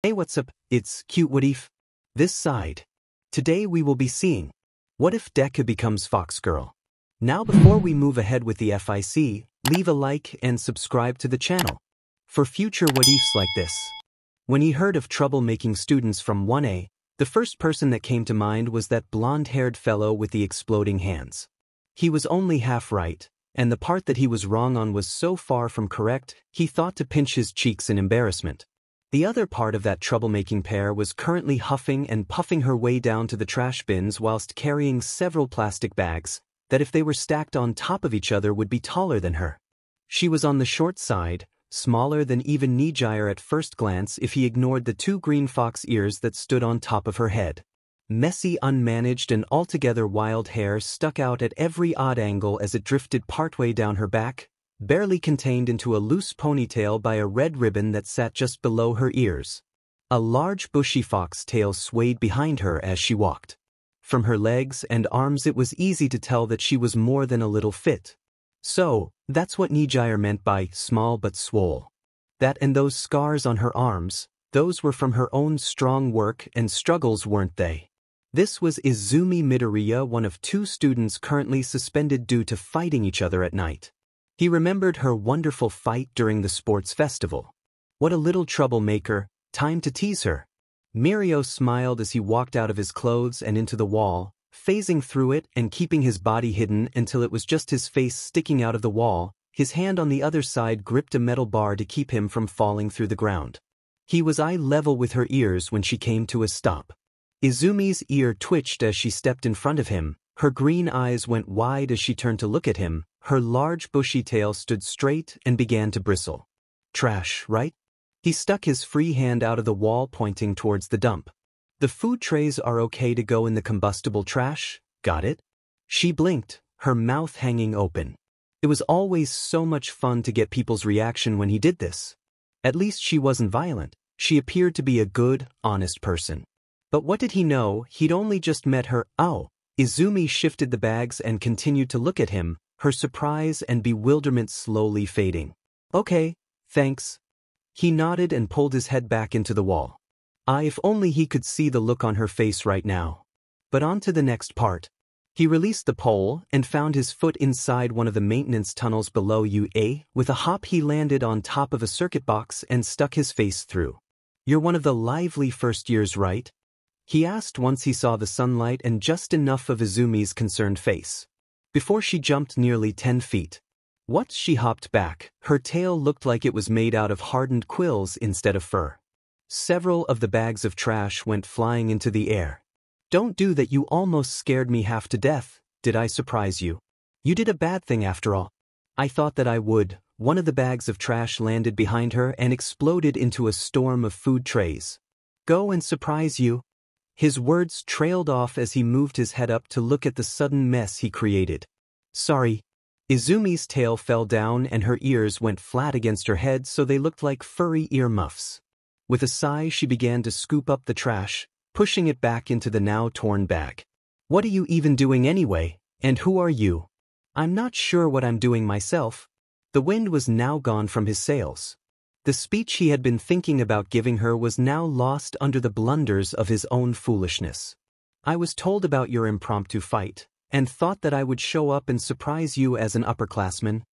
Hey, what's up? It's Cute What If. This side. Today we will be seeing what if Deku becomes Fox Girl. Now before we move ahead with the FIC, leave a like and subscribe to the channel for future what ifs like this. When he heard of troublemaking students from 1A, the first person that came to mind was that blonde-haired fellow with the exploding hands. He was only half right, and the part that he was wrong on was so far from correct, he thought to pinch his cheeks in embarrassment. The other part of that troublemaking pair was currently huffing and puffing her way down to the trash bins whilst carrying several plastic bags that if they were stacked on top of each other would be taller than her. She was on the short side, smaller than even Nijire at first glance if he ignored the two green fox ears that stood on top of her head. Messy, unmanaged and altogether wild hair stuck out at every odd angle as it drifted partway down her back, barely contained into a loose ponytail by a red ribbon that sat just below her ears. A large bushy fox tail swayed behind her as she walked. From her legs and arms it was easy to tell that she was more than a little fit. So, that's what Nijire meant by small but swole. That and those scars on her arms, those were from her own strong work and struggles, weren't they? This was Izumi Midoriya, one of two students currently suspended due to fighting each other at night. He remembered her wonderful fight during the sports festival. What a little troublemaker, time to tease her. Mirio smiled as he walked out of his clothes and into the wall, phasing through it and keeping his body hidden until it was just his face sticking out of the wall. His hand on the other side gripped a metal bar to keep him from falling through the ground. He was eye level with her ears when she came to a stop. Izumi's ear twitched as she stepped in front of him. Her green eyes went wide as she turned to look at him. Her large bushy tail stood straight and began to bristle. Trash, right? He stuck his free hand out of the wall pointing towards the dump. The food trays are okay to go in the combustible trash, got it? She blinked, her mouth hanging open. It was always so much fun to get people's reaction when he did this. At least she wasn't violent. She appeared to be a good, honest person. But what did he know? He'd only just met her. Oh. Izumi shifted the bags and continued to look at him, her surprise and bewilderment slowly fading. Okay, thanks. He nodded and pulled his head back into the wall. If only he could see the look on her face right now. But on to the next part. He released the pole and found his foot inside one of the maintenance tunnels below UA. With a hop he landed on top of a circuit box and stuck his face through. You're one of the lively first years, right? He asked once he saw the sunlight and just enough of Izumi's concerned face. Before she jumped nearly 10 feet. What? She hopped back. Her tail looked like it was made out of hardened quills instead of fur. Several of the bags of trash went flying into the air. Don't do that, you almost scared me half to death. Did I surprise you? You did a bad thing after all. I thought that I would. One of the bags of trash landed behind her and exploded into a storm of food trays. Go and surprise you. His words trailed off as he moved his head up to look at the sudden mess he created. Sorry. Izumi's tail fell down and her ears went flat against her head so they looked like furry ear muffs. With a sigh she began to scoop up the trash, pushing it back into the now torn bag. What are you even doing anyway, and who are you? I'm not sure what I'm doing myself. The wind was now gone from his sails. The speech he had been thinking about giving her was now lost under the blunders of his own foolishness. I was told about your impromptu fight, and thought that I would show up and surprise you as an upperclassman.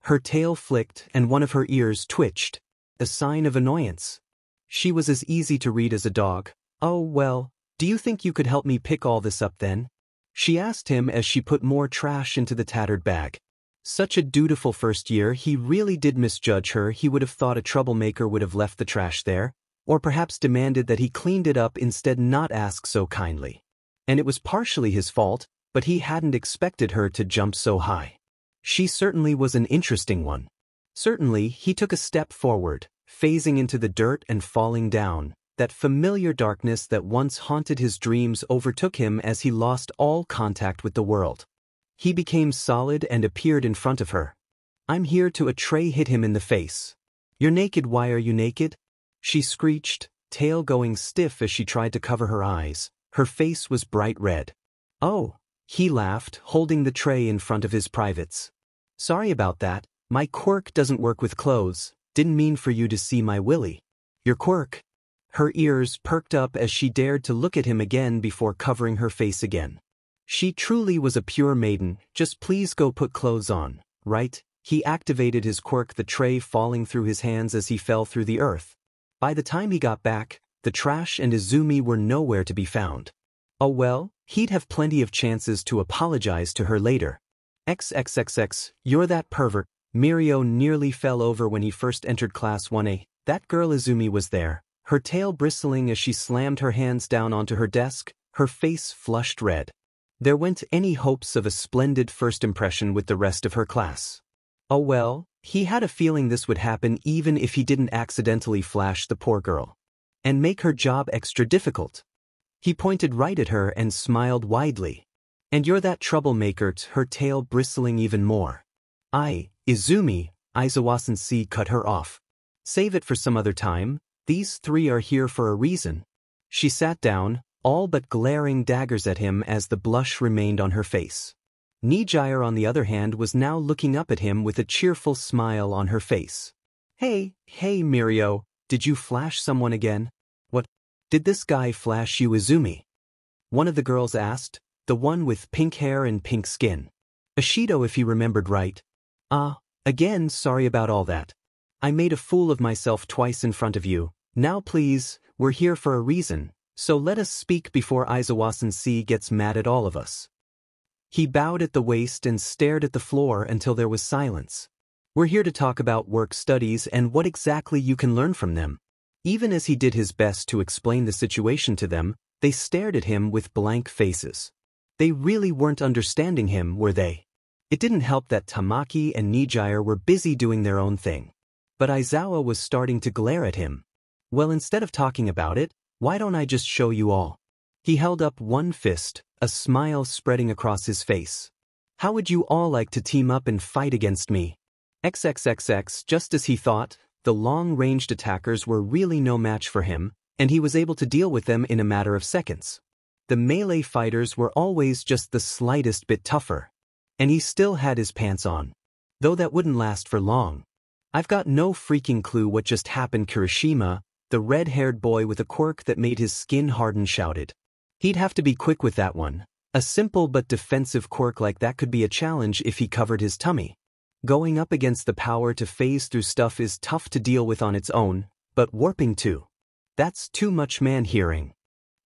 Her tail flicked and one of her ears twitched, a sign of annoyance. She was as easy to read as a dog. Oh well, do you think you could help me pick all this up then? She asked him as she put more trash into the tattered bag. Such a dutiful first year, he really did misjudge her. He would have thought a troublemaker would have left the trash there, or perhaps demanded that he cleaned it up instead, not ask so kindly. And it was partially his fault, but he hadn't expected her to jump so high. She certainly was an interesting one. Certainly, he took a step forward, phasing into the dirt and falling down. That familiar darkness that once haunted his dreams overtook him as he lost all contact with the world. He became solid and appeared in front of her. I'm here to. A tray hit him in the face. You're naked. Why are you naked? She screeched, tail going stiff as she tried to cover her eyes. Her face was bright red. Oh, he laughed, holding the tray in front of his privates. Sorry about that. My quirk doesn't work with clothes. Didn't mean for you to see my willy. Your quirk? Her ears perked up as she dared to look at him again before covering her face again. She truly was a pure maiden. Just please go put clothes on, right? He activated his quirk, the tray falling through his hands as he fell through the earth. By the time he got back, the trash and Izumi were nowhere to be found. Oh well, he'd have plenty of chances to apologize to her later. XXXX, you're that pervert. Mirio nearly fell over when he first entered Class 1A. That girl Izumi was there, her tail bristling as she slammed her hands down onto her desk, her face flushed red. There weren't any hopes of a splendid first impression with the rest of her class. Oh well, he had a feeling this would happen even if he didn't accidentally flash the poor girl and make her job extra difficult. He pointed right at her and smiled widely. And you're that troublemaker, her tail bristling even more. Izumi, Izuwasen cut her off. Save it for some other time, these three are here for a reason. She sat down, all but glaring daggers at him as the blush remained on her face. Nijire on the other hand was now looking up at him with a cheerful smile on her face. Hey Mirio, did you flash someone again? What? Did this guy flash you, Izumi? One of the girls asked, the one with pink hair and pink skin. Ashido, if he remembered right. Again, sorry about all that. I made a fool of myself twice in front of you. Now please, we're here for a reason, so let us speak before Izuwasen gets mad at all of us. He bowed at the waist and stared at the floor until there was silence. We're here to talk about work studies and what exactly you can learn from them. Even as he did his best to explain the situation to them, they stared at him with blank faces. They really weren't understanding him, were they? It didn't help that Tamaki and Nijire were busy doing their own thing. But Aizawa was starting to glare at him. Well, instead of talking about it, why don't I just show you all? He held up one fist, a smile spreading across his face. How would you all like to team up and fight against me? XXXX, just as he thought, the long-ranged attackers were really no match for him, and he was able to deal with them in a matter of seconds. The melee fighters were always just the slightest bit tougher. And he still had his pants on. Though that wouldn't last for long. I've got no freaking clue what just happened, Kirishima, the red-haired boy with a quirk that made his skin harden shouted. He'd have to be quick with that one. A simple but defensive quirk like that could be a challenge if he covered his tummy. Going up against the power to phase through stuff is tough to deal with on its own, but warping too. That's too much man-hearing.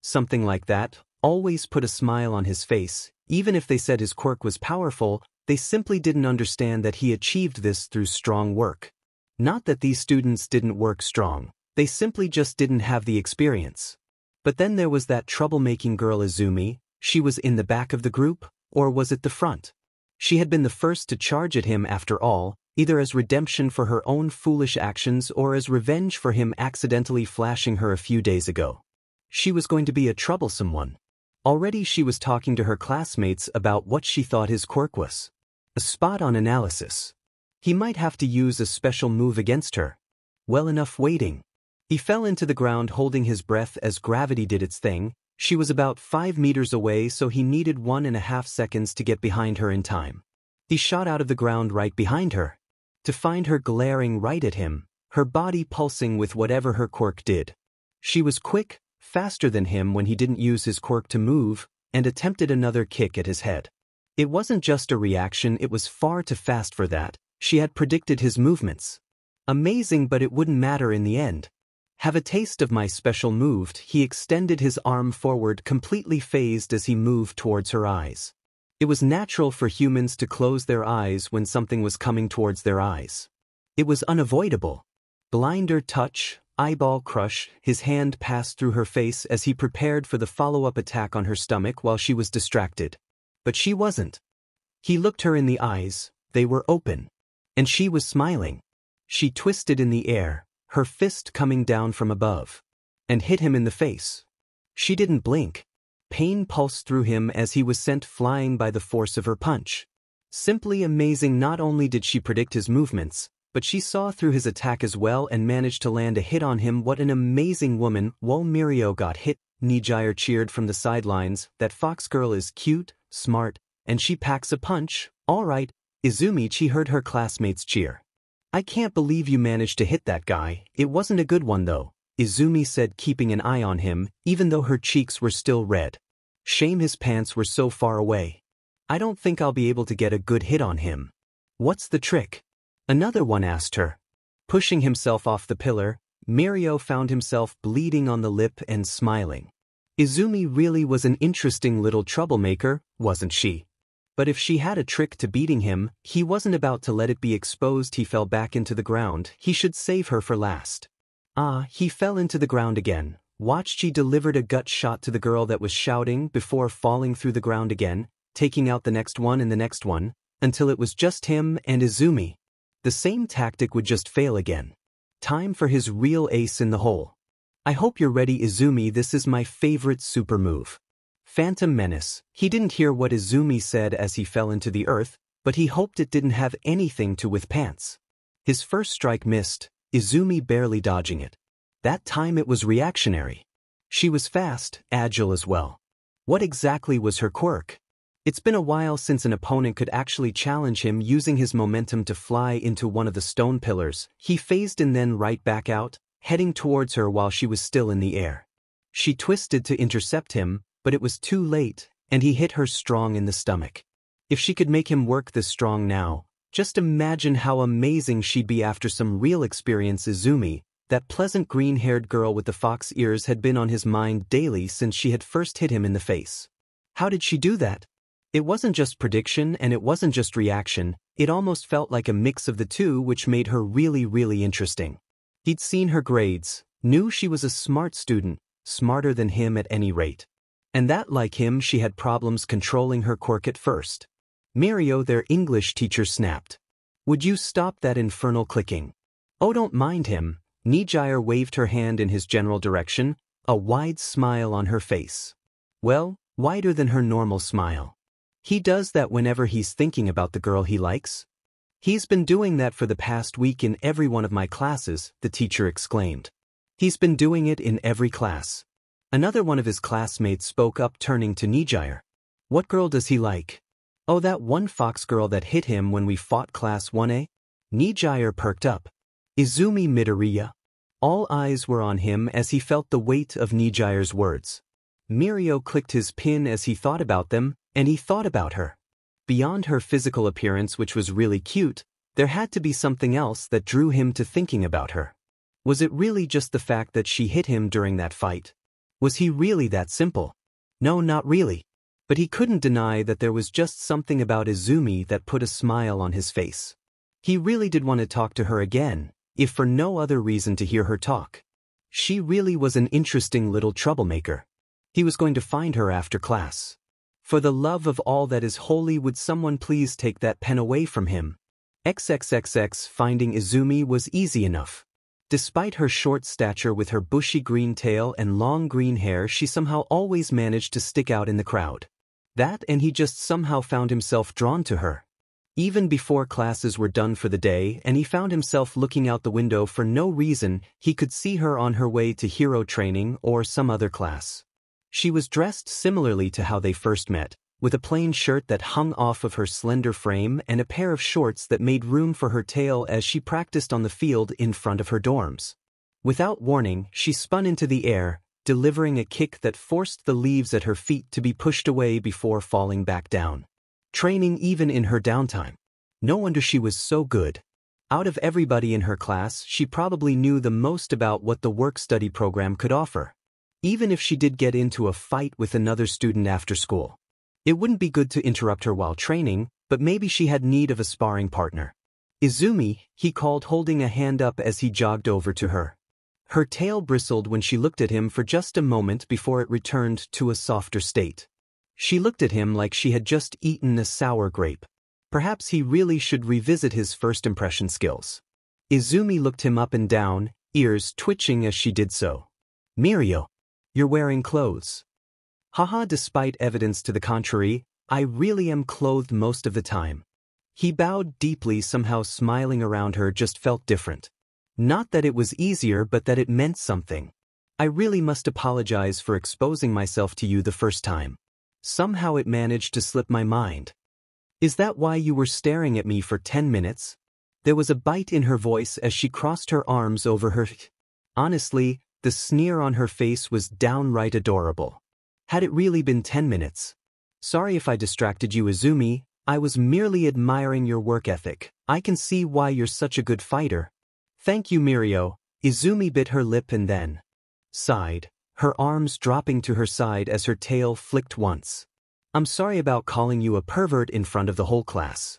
Something like that always put a smile on his face. Even if they said his quirk was powerful, they simply didn't understand that he achieved this through strong work. Not that these students didn't work strong, they simply just didn't have the experience. But then there was that troublemaking girl Izumi. She was in the back of the group, or was it the front? She had been the first to charge at him after all, either as redemption for her own foolish actions or as revenge for him accidentally flashing her a few days ago. She was going to be a troublesome one. Already she was talking to her classmates about what she thought his quirk was. A spot-on analysis. He might have to use a special move against her. Well enough waiting. He fell into the ground holding his breath as gravity did its thing. She was about 5 meters away, so he needed 1.5 seconds to get behind her in time. He shot out of the ground right behind her. To find her glaring right at him, her body pulsing with whatever her quirk did. She was quick, faster than him when he didn't use his quirk to move, and attempted another kick at his head. It wasn't just a reaction, it was far too fast for that. She had predicted his movements. Amazing, but it wouldn't matter in the end. Have a taste of my special move. He extended his arm forward, completely phased as he moved towards her eyes. It was natural for humans to close their eyes when something was coming towards their eyes. It was unavoidable. Blinder touch, eyeball crush, his hand passed through her face as he prepared for the follow-up attack on her stomach while she was distracted. But she wasn't. He looked her in the eyes, they were open. And she was smiling. She twisted in the air, her fist coming down from above, and hit him in the face. She didn't blink. Pain pulsed through him as he was sent flying by the force of her punch. Simply amazing. Not only did she predict his movements, but she saw through his attack as well and managed to land a hit on him. What an amazing woman. While Mirio got hit, Nijire cheered from the sidelines. That fox girl is cute, smart, and she packs a punch. All right, Izumi. She heard her classmates cheer. I can't believe you managed to hit that guy. It wasn't a good one though. Izumi said, keeping an eye on him, even though her cheeks were still red. Shame his pants were so far away. I don't think I'll be able to get a good hit on him. What's the trick? Another one asked her. Pushing himself off the pillar, Mirio found himself bleeding on the lip and smiling. Izumi really was an interesting little troublemaker, wasn't she? But if she had a trick to beating him, he wasn't about to let it be exposed. He fell back into the ground. He should save her for last. He fell into the ground again. Watched. She delivered a gut shot to the girl that was shouting before falling through the ground again, taking out the next one and the next one, until it was just him and Izumi. The same tactic would just fail again. Time for his real ace in the hole. I hope you're ready, Izumi. This is my favorite super move. Phantom Menace. He didn't hear what Izumi said as he fell into the earth, but he hoped it didn't have anything to with pants. His first strike missed, Izumi barely dodging it. That time it was reactionary. She was fast, agile as well. What exactly was her quirk? It's been a while since an opponent could actually challenge him. Using his momentum to fly into one of the stone pillars, he phased and then right back out, heading towards her while she was still in the air. She twisted to intercept him, but it was too late, and he hit her strong in the stomach. If she could make him work this strong now, just imagine how amazing she'd be after some real experience. Izumi, that pleasant green-haired girl with the fox ears, had been on his mind daily since she had first hit him in the face. How did she do that? It wasn't just prediction and it wasn't just reaction, it almost felt like a mix of the two, which made her really interesting. He'd seen her grades, knew she was a smart student, smarter than him at any rate. And that, like him, she had problems controlling her quirk at first. Mirio, their English teacher, snapped. Would you stop that infernal clicking? Oh, don't mind him. Nijire waved her hand in his general direction, a wide smile on her face. Well, wider than her normal smile. He does that whenever he's thinking about the girl he likes. He's been doing that for the past week in every one of my classes, the teacher exclaimed. He's been doing it in every class. Another one of his classmates spoke up, turning to Nijire. What girl does he like? Oh, that one fox girl that hit him when we fought class 1A? Nijire perked up. Izumi Midoriya? All eyes were on him as he felt the weight of Nijire's words. Mirio clicked his pin as he thought about them, and he thought about her. Beyond her physical appearance, which was really cute, there had to be something else that drew him to thinking about her. Was it really just the fact that she hit him during that fight? Was he really that simple? No, not really. But he couldn't deny that there was just something about Izumi that put a smile on his face. He really did want to talk to her again, if for no other reason to hear her talk. She really was an interesting little troublemaker. He was going to find her after class. For the love of all that is holy, would someone please take that pen away from him? XXXX. Finding Izumi was easy enough. Despite her short stature, with her bushy green tail and long green hair, she somehow always managed to stick out in the crowd. That, and he just somehow found himself drawn to her. Even before classes were done for the day and he found himself looking out the window for no reason, he could see her on her way to hero training or some other class. She was dressed similarly to how they first met, with a plain shirt that hung off of her slender frame and a pair of shorts that made room for her tail as she practiced on the field in front of her dorms. Without warning, she spun into the air, delivering a kick that forced the leaves at her feet to be pushed away before falling back down. Training even in her downtime. No wonder she was so good. Out of everybody in her class, she probably knew the most about what the work-study program could offer. Even if she did get into a fight with another student after school, it wouldn't be good to interrupt her while training, but maybe she had need of a sparring partner. Izumi, he called, holding a hand up as he jogged over to her. Her tail bristled when she looked at him for just a moment before it returned to a softer state. She looked at him like she had just eaten a sour grape. Perhaps he really should revisit his first impression skills. Izumi looked him up and down, ears twitching as she did so. Mirio, you're wearing clothes. Haha, despite evidence to the contrary, I really am clothed most of the time. He bowed deeply, somehow smiling around her just felt different. Not that it was easier, but that it meant something. I really must apologize for exposing myself to you the first time. Somehow it managed to slip my mind. Is that why you were staring at me for 10 minutes? There was a bite in her voice as she crossed her arms over her. Honestly, The sneer on her face was downright adorable. Had it really been 10 minutes? Sorry if I distracted you, Izumi. I was merely admiring your work ethic. I can see why you're such a good fighter. Thank you, Mirio. Izumi bit her lip and then sighed, her arms dropping to her side as her tail flicked once. I'm sorry about calling you a pervert in front of the whole class.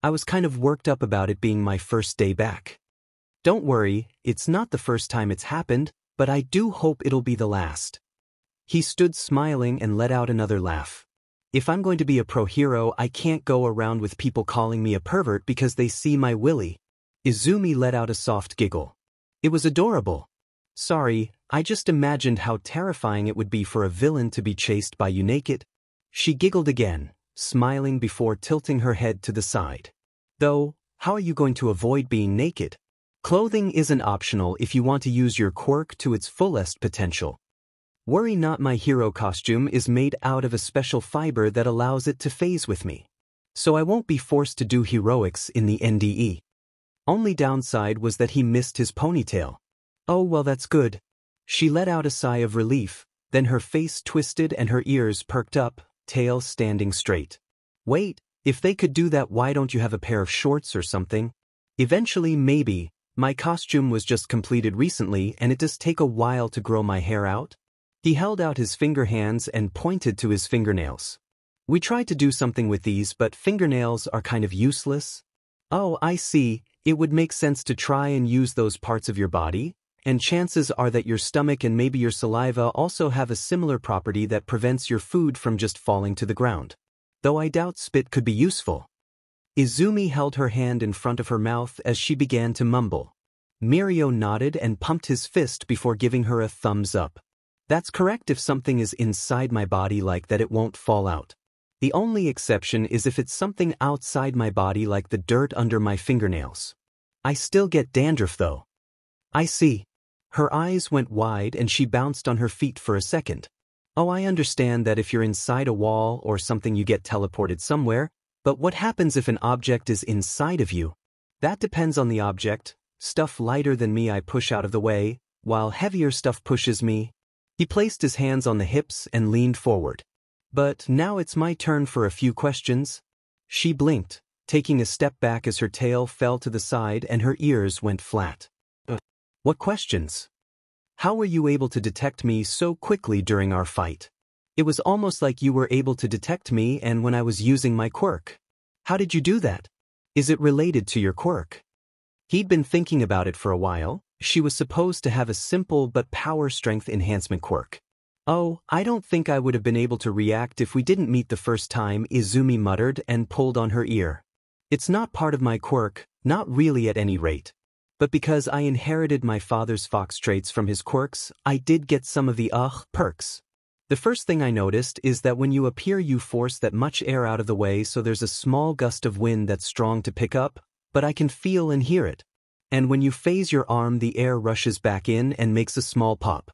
I was kind of worked up about it being my first day back. Don't worry, it's not the first time it's happened, but I do hope it'll be the last. He stood smiling and let out another laugh. If I'm going to be a pro hero, I can't go around with people calling me a pervert because they see my willy. Izumi let out a soft giggle. It was adorable. Sorry, I just imagined how terrifying it would be for a villain to be chased by you naked. She giggled again, smiling before tilting her head to the side. Though, how are you going to avoid being naked? Clothing isn't optional if you want to use your quirk to its fullest potential. Worry not, my hero costume is made out of a special fiber that allows it to phase with me. So I won't be forced to do heroics in the NDE. Only downside was that he missed his ponytail. Oh well, that's good. She let out a sigh of relief, then her face twisted and her ears perked up, tail standing straight. Wait, if they could do that, why don't you have a pair of shorts or something? Eventually, maybe. My costume was just completed recently and it does take a while to grow my hair out. He held out his finger hands and pointed to his fingernails. We tried to do something with these, but fingernails are kind of useless. Oh, I see. It would make sense to try and use those parts of your body, and chances are that your stomach and maybe your saliva also have a similar property that prevents your food from just falling to the ground. Though I doubt spit could be useful. Izumi held her hand in front of her mouth as she began to mumble. Mirio nodded and pumped his fist before giving her a thumbs up. That's correct. If something is inside my body like that, it won't fall out. The only exception is if it's something outside my body like the dirt under my fingernails. I still get dandruff though. I see. Her eyes went wide and she bounced on her feet for a second. Oh, I understand that if you're inside a wall or something you get teleported somewhere, but what happens if an object is inside of you? That depends on the object. Stuff lighter than me I push out of the way, while heavier stuff pushes me. He placed his hands on the hips and leaned forward. But now it's my turn for a few questions. She blinked, taking a step back as her tail fell to the side and her ears went flat. What questions? How were you able to detect me so quickly during our fight? It was almost like you were able to detect me and when I was using my quirk. How did you do that? Is it related to your quirk? He'd been thinking about it for a while. She was supposed to have a simple but power strength enhancement quirk. Oh, I don't think I would have been able to react if we didn't meet the first time, Izumi muttered and pulled on her ear. It's not part of my quirk, not really at any rate. But because I inherited my father's fox traits from his quirks, I did get some of the perks. The first thing I noticed is that when you appear you force that much air out of the way so there's a small gust of wind that's strong to pick up, but I can feel and hear it. And when you phase your arm the air rushes back in and makes a small pop.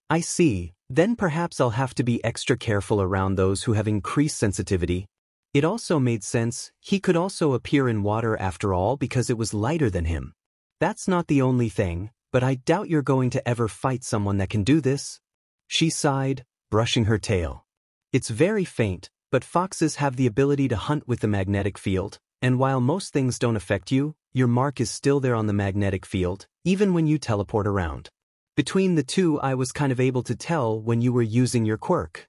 I see, then perhaps I'll have to be extra careful around those who have increased sensitivity. It also made sense, he could also appear in water after all because it was lighter than him. That's not the only thing, but I doubt you're going to ever fight someone that can do this. She sighed, brushing her tail. It's very faint, but foxes have the ability to hunt with the magnetic field, and while most things don't affect you, your mark is still there on the magnetic field, even when you teleport around. Between the two I was kind of able to tell when you were using your quirk.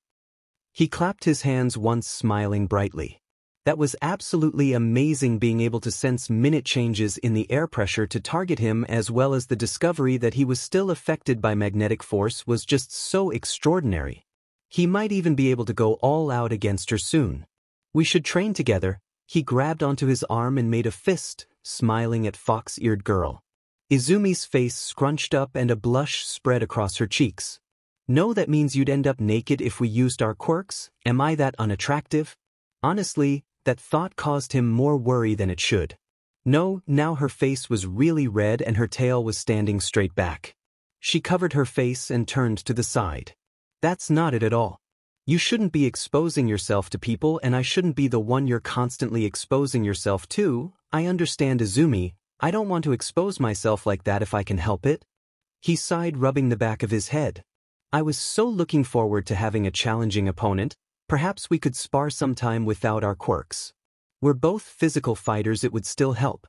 He clapped his hands once, smiling brightly. That was absolutely amazing, being able to sense minute changes in the air pressure to target him, as well as the discovery that he was still affected by magnetic force was just so extraordinary. He might even be able to go all out against her soon. We should train together. He grabbed onto his arm and made a fist, smiling at fox-eared girl. Izumi's face scrunched up and a blush spread across her cheeks. No, that means you'd end up naked if we used our quirks? Am I that unattractive? Honestly, that thought caused him more worry than it should. No, now her face was really red and her tail was standing straight back. She covered her face and turned to the side. That's not it at all. You shouldn't be exposing yourself to people, and I shouldn't be the one you're constantly exposing yourself to. I understand, Izumi. I don't want to expose myself like that if I can help it. He sighed, rubbing the back of his head. I was so looking forward to having a challenging opponent. Perhaps we could spar sometime without our quirks. We're both physical fighters, it would still help.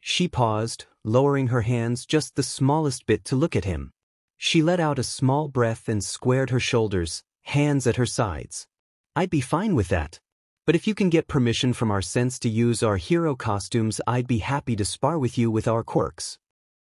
She paused, lowering her hands just the smallest bit to look at him. She let out a small breath and squared her shoulders, hands at her sides. I'd be fine with that. But if you can get permission from our sense to use our hero costumes, I'd be happy to spar with you with our quirks.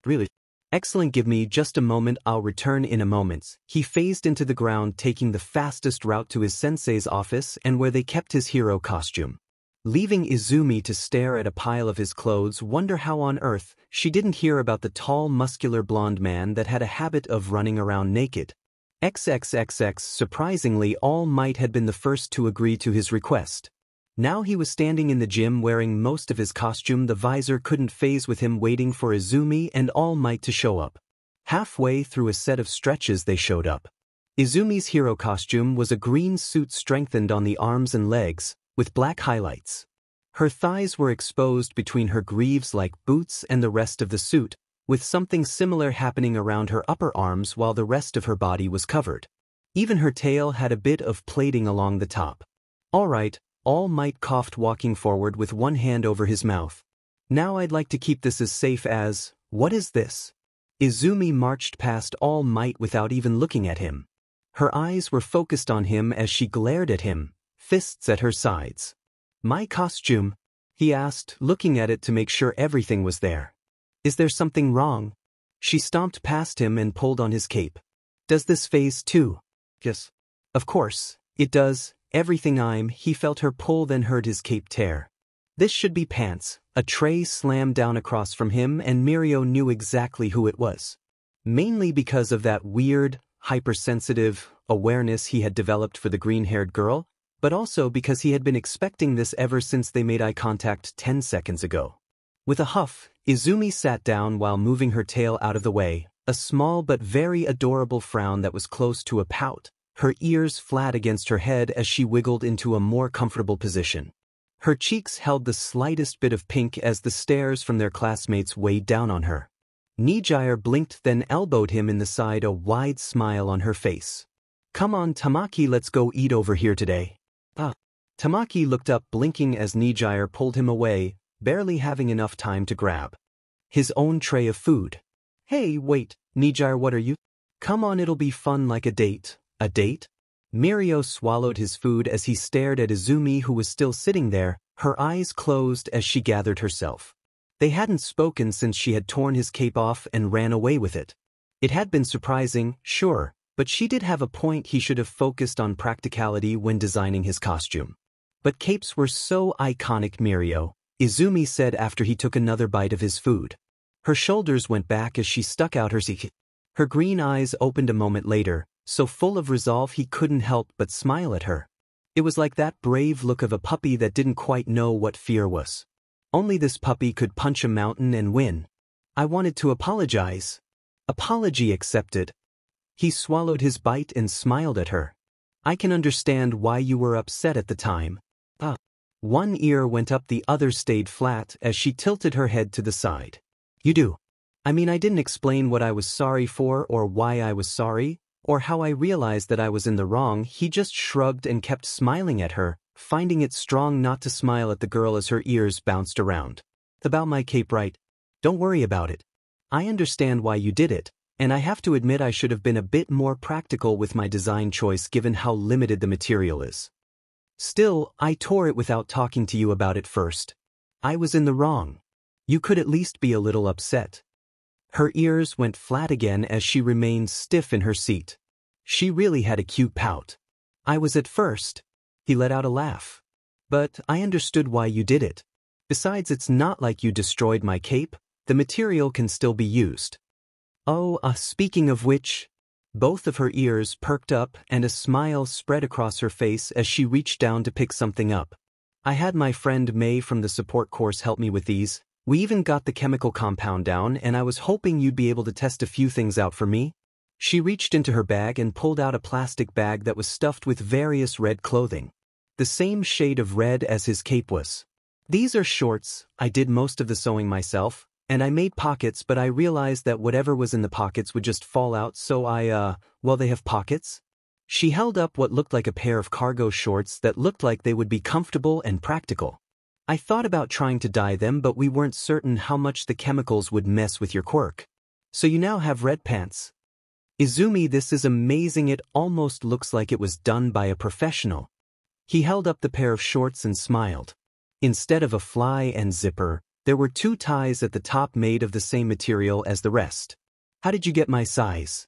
Really? Excellent, give me just a moment, I'll return in a moment. He phased into the ground, taking the fastest route to his sensei's office and where they kept his hero costume. Leaving Izumi to stare at a pile of his clothes, wonder how on earth she didn't hear about the tall, muscular blonde man that had a habit of running around naked. XXXX. Surprisingly, All Might had been the first to agree to his request. Now he was standing in the gym wearing most of his costume. The visor couldn't phase with him, waiting for Izumi and All Might to show up. Halfway through a set of stretches they showed up. Izumi's hero costume was a green suit strengthened on the arms and legs, with black highlights. Her thighs were exposed between her greaves like boots and the rest of the suit, with something similar happening around her upper arms while the rest of her body was covered. Even her tail had a bit of plating along the top. All right, All Might coughed, walking forward with one hand over his mouth. Now I'd like to keep this as safe as, what is this? Izumi marched past All Might without even looking at him. Her eyes were focused on him as she glared at him, fists at her sides. My costume? He asked, looking at it to make sure everything was there. Is there something wrong? She stomped past him and pulled on his cape. Does this phase too? Yes. Of course, it does. Everything. He felt her pull, then heard his cape tear. This should be pants. A tray slammed down across from him and Mirio knew exactly who it was. Mainly because of that weird, hypersensitive awareness he had developed for the green-haired girl, but also because he had been expecting this ever since they made eye contact 10 seconds ago. With a huff, Izumi sat down while moving her tail out of the way, a small but very adorable frown that was close to a pout, her ears flat against her head as she wiggled into a more comfortable position. Her cheeks held the slightest bit of pink as the stares from their classmates weighed down on her. Nijire blinked, then elbowed him in the side, a wide smile on her face. Come on, Tamaki, let's go eat over here today. Tamaki looked up, blinking as Nijire pulled him away, barely having enough time to grab his own tray of food. Hey, wait, Nijire, what are you? Come on, it'll be fun, like a date. A date? Mirio swallowed his food as he stared at Izumi, who was still sitting there, her eyes closed as she gathered herself. They hadn't spoken since she had torn his cape off and ran away with it. It had been surprising, sure, but she did have a point. He should have focused on practicality when designing his costume. But capes were so iconic, Mirio, Izumi said after he took another bite of his food. Her shoulders went back as she stuck out her cheek. Her green eyes opened a moment later, so full of resolve he couldn't help but smile at her. It was like that brave look of a puppy that didn't quite know what fear was. Only this puppy could punch a mountain and win. I wanted to apologize. Apology accepted. He swallowed his bite and smiled at her. I can understand why you were upset at the time. One ear went up, the other stayed flat as she tilted her head to the side. You do? I mean, I didn't explain what I was sorry for or why I was sorry, or how I realized that I was in the wrong. He just shrugged and kept smiling at her, finding it strong not to smile at the girl as her ears bounced around. About my cape, right? Don't worry about it. I understand why you did it, and I have to admit I should have been a bit more practical with my design choice given how limited the material is. Still, I tore it without talking to you about it first. I was in the wrong. You could at least be a little upset. Her ears went flat again as she remained stiff in her seat. She really had a cute pout. I was at first. He let out a laugh. But I understood why you did it. Besides, it's not like you destroyed my cape. The material can still be used. Oh, speaking of which... Both of her ears perked up and a smile spread across her face as she reached down to pick something up. I had my friend May from the support course help me with these. We even got the chemical compound down, and I was hoping you'd be able to test a few things out for me. She reached into her bag and pulled out a plastic bag that was stuffed with various red clothing. The same shade of red as his cape was. These are shorts. I did most of the sewing myself. And I made pockets, but I realized that whatever was in the pockets would just fall out, so well, they have pockets? She held up what looked like a pair of cargo shorts that looked like they would be comfortable and practical. I thought about trying to dye them, but we weren't certain how much the chemicals would mess with your quirk. So you now have red pants. Izumi, this is amazing. It almost looks like it was done by a professional. He held up the pair of shorts and smiled. Instead of a fly and zipper, there were 2 ties at the top made of the same material as the rest. How did you get my size?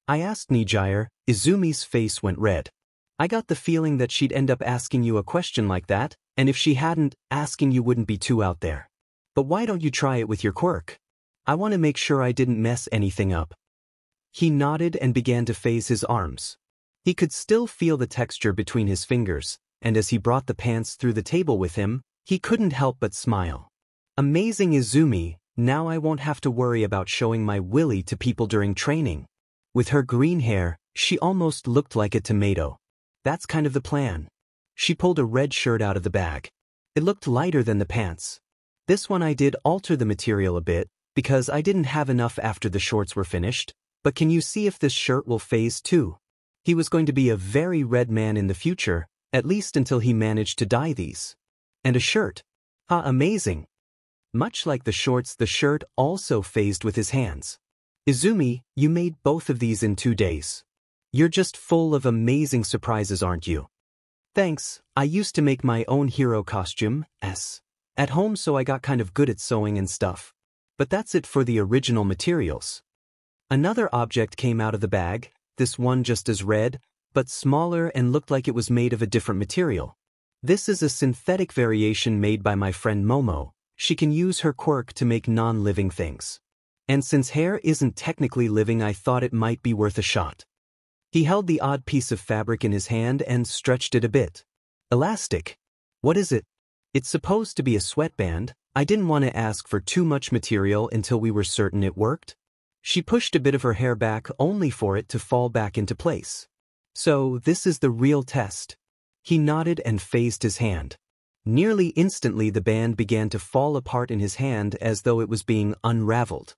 I asked Nijire. Izumi's face went red. I got the feeling that she'd end up asking you a question like that, and if she hadn't, asking you wouldn't be too out there. But why don't you try it with your quirk? I want to make sure I didn't mess anything up. He nodded and began to phase his arms. He could still feel the texture between his fingers, and as he brought the pants through the table with him, he couldn't help but smile. Amazing, Izumi, now I won't have to worry about showing my willy to people during training. With her green hair, she almost looked like a tomato. That's kind of the plan. She pulled a red shirt out of the bag. It looked lighter than the pants. This one I did alter the material a bit, because I didn't have enough after the shorts were finished, but can you see if this shirt will phase too? He was going to be a very red man in the future, at least until he managed to dye these. And a shirt. Amazing. Much like the shorts, the shirt also phased with his hands. Izumi, you made both of these in 2 days. You're just full of amazing surprises, aren't you? Thanks, I used to make my own hero costume, at home, so I got kind of good at sewing and stuff. But that's it for the original materials. Another object came out of the bag, this one just as red, but smaller and looked like it was made of a different material. This is a synthetic variation made by my friend Momo. She can use her quirk to make non-living things. And since hair isn't technically living, I thought it might be worth a shot. He held the odd piece of fabric in his hand and stretched it a bit. Elastic. What is it? It's supposed to be a sweatband. I didn't want to ask for too much material until we were certain it worked. She pushed a bit of her hair back only for it to fall back into place. So this is the real test. He nodded and phased his hand. Nearly instantly the band began to fall apart in his hand as though it was being unraveled.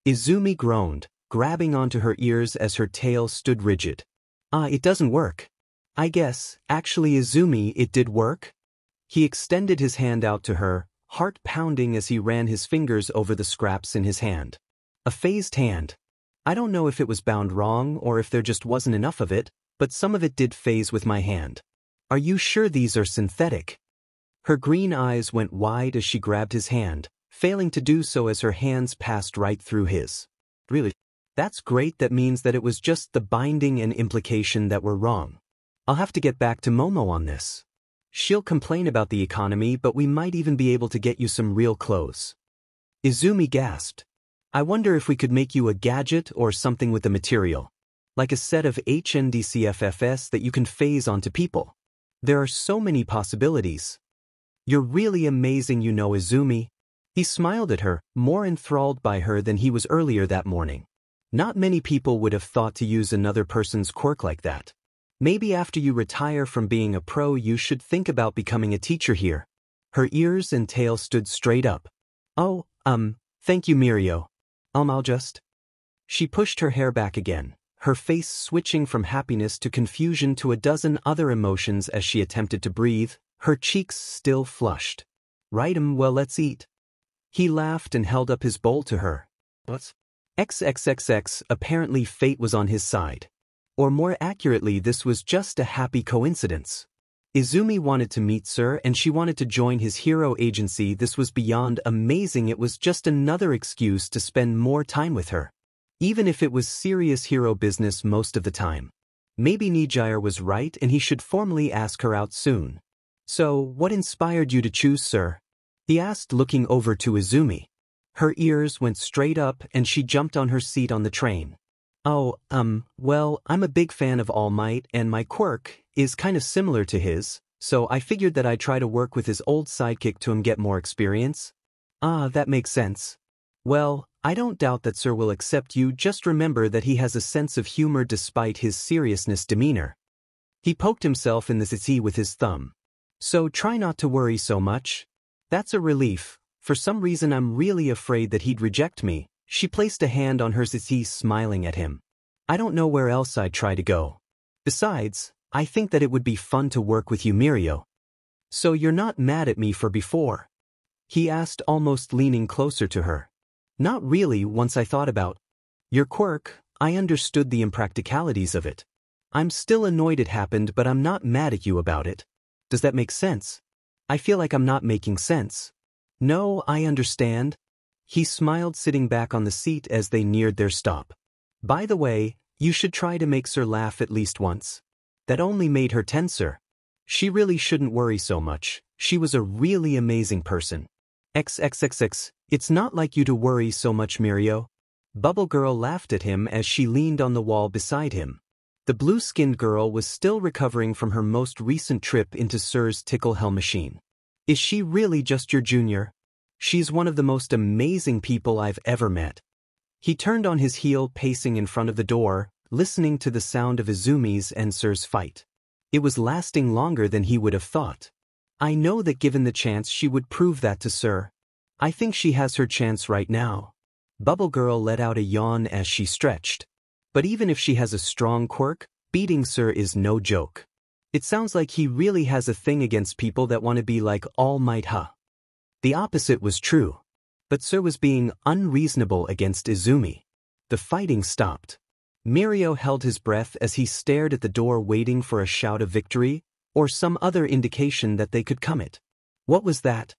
Izumi groaned, grabbing onto her ears as her tail stood rigid. It doesn't work. I guess, actually Izumi, it did work? He extended his hand out to her, heart pounding as he ran his fingers over the scraps in his hand. A phased hand. I don't know if it was bound wrong or if there just wasn't enough of it, but some of it did phase with my hand. Are you sure these are synthetic? Her green eyes went wide as she grabbed his hand, failing to do so as her hands passed right through his. Really? That's great. That means that it was just the binding and implication that were wrong. I'll have to get back to Momo on this. She'll complain about the economy, but we might even be able to get you some real clothes. Izumi gasped. I wonder if we could make you a gadget or something with the material. Like a set of HNDCFFS that you can phase onto people. There are so many possibilities. You're really amazing, you know, Izumi. He smiled at her, more enthralled by her than he was earlier that morning. Not many people would have thought to use another person's quirk like that. Maybe after you retire from being a pro you should think about becoming a teacher here. Her ears and tail stood straight up. Oh, thank you, Mirio. I'll just... She pushed her hair back again, her face switching from happiness to confusion to a dozen other emotions as she attempted to breathe, her cheeks still flushed. Right, well, let's eat. He laughed and held up his bowl to her. What? XXXX, apparently fate was on his side. Or more accurately, this was just a happy coincidence. Izumi wanted to meet Sir and she wanted to join his hero agency. This was beyond amazing. It was just another excuse to spend more time with her. Even if it was serious hero business most of the time. Maybe Nijire was right and he should formally ask her out soon. So, what inspired you to choose Sir? He asked, looking over to Izumi. Her ears went straight up and she jumped on her seat on the train. Oh, well, I'm a big fan of All Might and my quirk is kind of similar to his, so I figured that I'd try to work with his old sidekick to get more experience. That makes sense. Well, I don't doubt that Sir will accept you. Just remember that he has a sense of humor despite his seriousness demeanor. He poked himself in the settee with his thumb. So try not to worry so much. That's a relief. For some reason I'm really afraid that he'd reject me. She placed a hand on hers as he's smiling at him. I don't know where else I'd try to go. Besides, I think that it would be fun to work with you, Mirio. So you're not mad at me for before? He asked, almost leaning closer to her. Not really. Once I thought about your quirk, I understood the impracticalities of it. I'm still annoyed it happened, but I'm not mad at you about it. Does that make sense? I feel like I'm not making sense. No, I understand. He smiled, sitting back on the seat as they neared their stop. By the way, you should try to make Sir laugh at least once. That only made her tenser. She really shouldn't worry so much. She was a really amazing person. XXXX, it's not like you to worry so much, Mirio. Bubble Girl laughed at him as she leaned on the wall beside him. The blue-skinned girl was still recovering from her most recent trip into Sir's tickle hell machine. Is she really just your junior? She's one of the most amazing people I've ever met. He turned on his heel, pacing in front of the door, listening to the sound of Izumi's and Sir's fight. It was lasting longer than he would have thought. I know that given the chance she would prove that to Sir. I think she has her chance right now. Bubble Girl let out a yawn as she stretched. But even if she has a strong quirk, beating Sir is no joke. It sounds like he really has a thing against people that want to be like All Might, huh? The opposite was true. But Sir was being unreasonable against Izumi. The fighting stopped. Mirio held his breath as he stared at the door, waiting for a shout of victory, or some other indication that they could come it. What was that?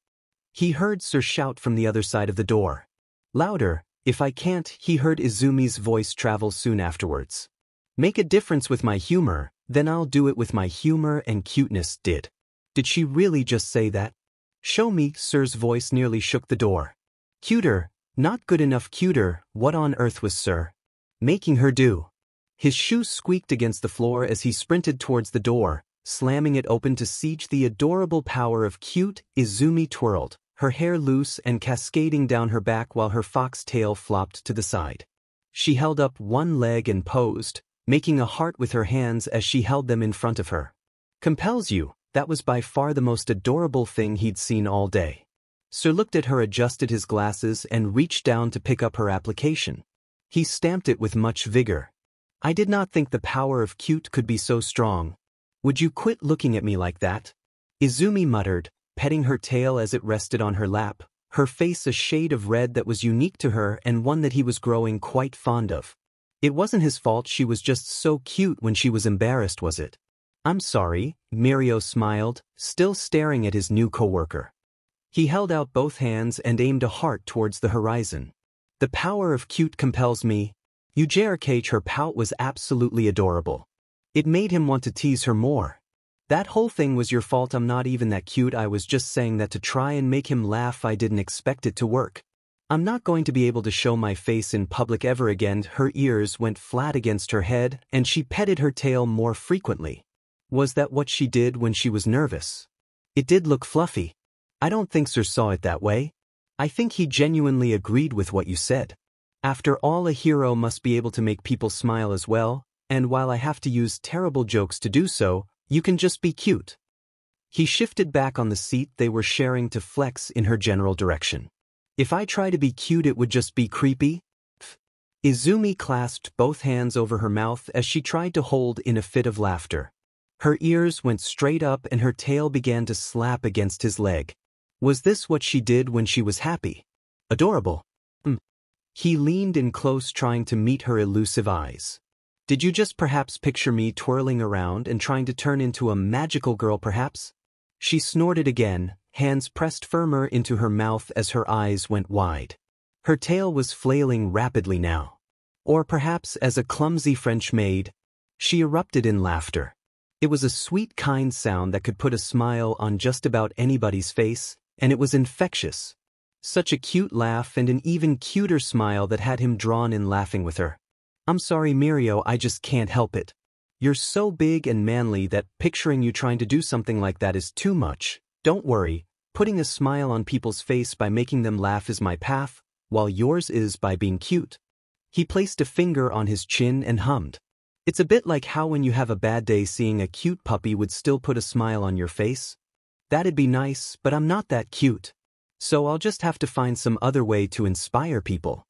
He heard Sir shout from the other side of the door. Louder, if I can't. He heard Izumi's voice travel soon afterwards. Make a difference with my humor, then I'll do it with my humor and cuteness. Did she really just say that? Show me. Sir's voice nearly shook the door. Cuter, not good enough. Cuter, what on earth was Sir making her do? His shoes squeaked against the floor as he sprinted towards the door, slamming it open to siege the adorable power of cute. Izumi twirled, her hair loose and cascading down her back while her fox tail flopped to the side. She held up one leg and posed, making a heart with her hands as she held them in front of her. Compels you. That was by far the most adorable thing he'd seen all day. Sir looked at her, adjusted his glasses, and reached down to pick up her application. He stamped it with much vigor. I did not think the power of cute could be so strong. Would you quit looking at me like that? Izumi muttered, petting her tail as it rested on her lap, her face a shade of red that was unique to her and one that he was growing quite fond of. It wasn't his fault. She was just so cute when she was embarrassed, was it? I'm sorry, Mirio smiled, still staring at his new coworker. He held out both hands and aimed a heart towards the horizon. The power of cute compels me. Ujarkage. Her pout was absolutely adorable. It made him want to tease her more. That whole thing was your fault. I'm not even that cute. I was just saying that to try and make him laugh. I didn't expect it to work. I'm not going to be able to show my face in public ever again. Her ears went flat against her head, and she petted her tail more frequently. Was that what she did when she was nervous? It did look fluffy. I don't think Sir saw it that way. I think he genuinely agreed with what you said. After all, a hero must be able to make people smile as well, and while I have to use terrible jokes to do so, you can just be cute. He shifted back on the seat they were sharing to flex in her general direction. If I try to be cute, it would just be creepy. Izumi clasped both hands over her mouth as she tried to hold in a fit of laughter. Her ears went straight up and her tail began to slap against his leg. Was this what she did when she was happy? Adorable. He leaned in close, trying to meet her elusive eyes. Did you just perhaps picture me twirling around and trying to turn into a magical girl perhaps? She snorted again, hands pressed firmer into her mouth as her eyes went wide. Her tail was flailing rapidly now. Or perhaps as a clumsy French maid. She erupted in laughter. It was a sweet, kind sound that could put a smile on just about anybody's face, and it was infectious. Such a cute laugh and an even cuter smile that had him drawn in laughing with her. I'm sorry, Mirio, I just can't help it. You're so big and manly that picturing you trying to do something like that is too much. Don't worry, putting a smile on people's face by making them laugh is my path, while yours is by being cute. He placed a finger on his chin and hummed. It's a bit like how when you have a bad day, seeing a cute puppy would still put a smile on your face. That'd be nice, but I'm not that cute. So I'll just have to find some other way to inspire people.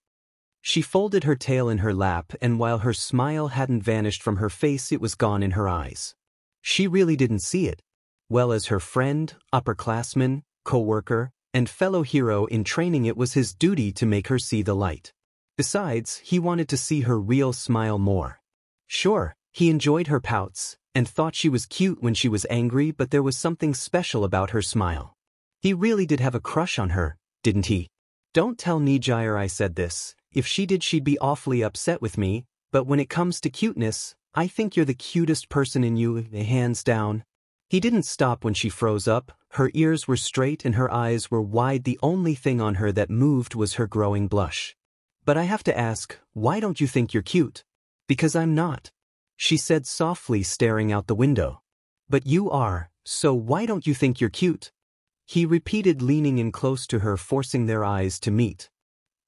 She folded her tail in her lap, and while her smile hadn't vanished from her face, it was gone in her eyes. She really didn't see it. Well, as her friend, upperclassman, co-worker, and fellow hero in training, it was his duty to make her see the light. Besides, he wanted to see her real smile more. Sure, he enjoyed her pouts, and thought she was cute when she was angry, but there was something special about her smile. He really did have a crush on her, didn't he? Don't tell Nijire I said this. If she did, she'd be awfully upset with me, but when it comes to cuteness, I think you're the cutest person in you, hands down. He didn't stop when she froze up. Her ears were straight and her eyes were wide. The only thing on her that moved was her growing blush. But I have to ask, why don't you think you're cute? Because I'm not, she said softly, staring out the window. But you are, so why don't you think you're cute? He repeated, leaning in close to her, forcing their eyes to meet.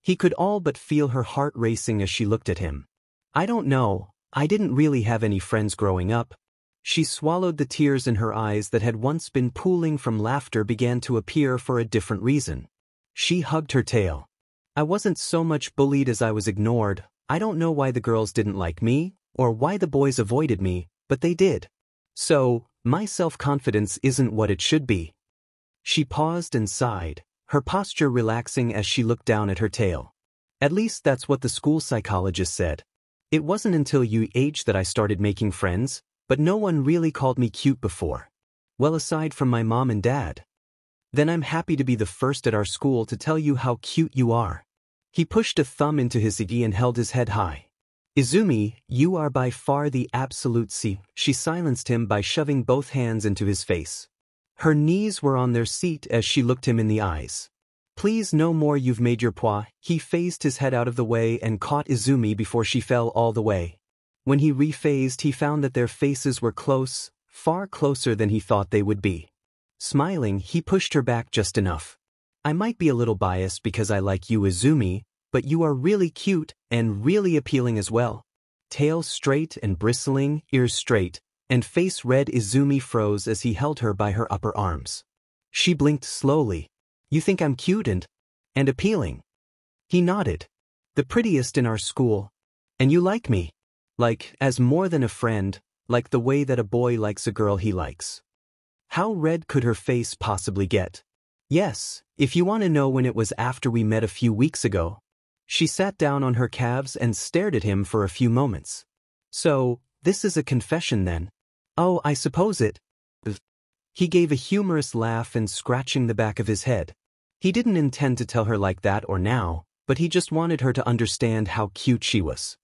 He could all but feel her heart racing as she looked at him. I don't know, I didn't really have any friends growing up. She swallowed. The tears in her eyes that had once been pooling from laughter began to appear for a different reason. She hugged her tail. I wasn't so much bullied as I was ignored. I don't know why the girls didn't like me, or why the boys avoided me, but they did. So, my self-confidence isn't what it should be. She paused and sighed, her posture relaxing as she looked down at her tail. At least that's what the school psychologist said. It wasn't until your age that I started making friends, but no one really called me cute before. Well, aside from my mom and dad. Then I'm happy to be the first at our school to tell you how cute you are. He pushed a thumb into his igi and held his head high. Izumi, you are by far the absolute C. She silenced him by shoving both hands into his face. Her knees were on their seat as she looked him in the eyes. Please, no more. You've made your point. He phased his head out of the way and caught Izumi before she fell all the way. When he rephased, he found that their faces were close, far closer than he thought they would be. Smiling, he pushed her back just enough. I might be a little biased because I like you, Izumi, but you are really cute and really appealing as well. Tail straight and bristling, ears straight, and face red. Izumi froze as he held her by her upper arms. She blinked slowly. You think I'm cute and appealing? He nodded. The prettiest in our school. And you like me? Like, as more than a friend, like the way that a boy likes a girl he likes. How red could her face possibly get? Yes, if you want to know, when it was after we met a few weeks ago. She sat down on her calves and stared at him for a few moments. So, this is a confession then? Oh, I suppose it. He gave a humorous laugh and scratching the back of his head. He didn't intend to tell her like that or now, but he just wanted her to understand how cute she was.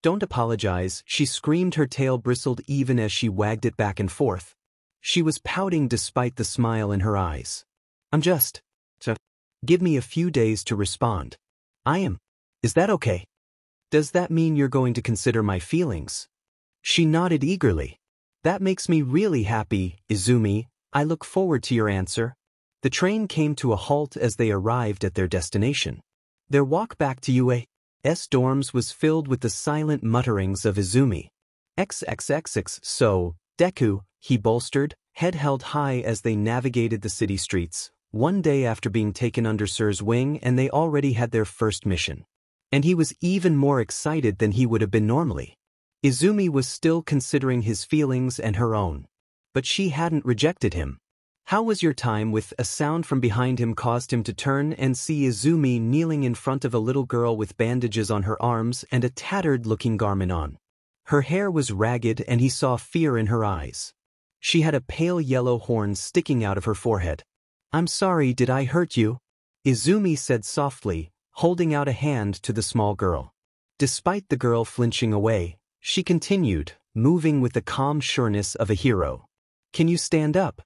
Don't apologize, she screamed. Her tail bristled even as she wagged it back and forth. She was pouting despite the smile in her eyes. I'm just. Give me a few days to respond. I am. Is that okay? Does that mean you're going to consider my feelings? She nodded eagerly. That makes me really happy, Izumi. I look forward to your answer. The train came to a halt as they arrived at their destination. Their walk back to UA's dorms was filled with the silent mutterings of Izumi. XXXX, so, deku, he bolstered, head held high as they navigated the city streets, one day after being taken under Sir's wing, and they already had their first mission. And he was even more excited than he would have been normally. Izumi was still considering his feelings and her own. But she hadn't rejected him. How was your time with? A sound from behind him caused him to turn and see Izumi kneeling in front of a little girl with bandages on her arms and a tattered-looking garment on. Her hair was ragged and he saw fear in her eyes. She had a pale yellow horn sticking out of her forehead. I'm sorry, did I hurt you? Izumi said softly, holding out a hand to the small girl. Despite the girl flinching away, she continued, moving with the calm sureness of a hero. Can you stand up?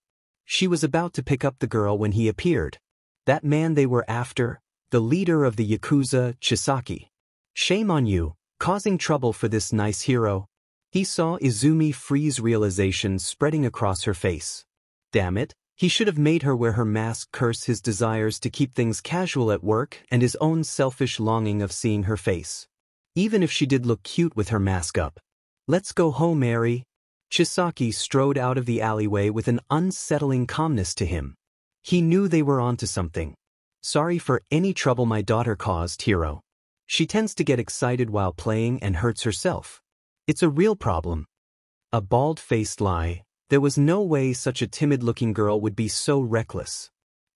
She was about to pick up the girl when he appeared. That man they were after, the leader of the Yakuza, Chisaki. Shame on you, causing trouble for this nice hero. He saw Izumi freeze, realization spreading across her face. Damn it, he should have made her wear her mask. Curse his desires to keep things casual at work and his own selfish longing of seeing her face. Even if she did look cute with her mask up. Let's go home, Mary. Chisaki strode out of the alleyway with an unsettling calmness to him. He knew they were onto something. Sorry for any trouble my daughter caused, hero. She tends to get excited while playing and hurts herself. It's a real problem. A bald-faced lie. There was no way such a timid-looking girl would be so reckless.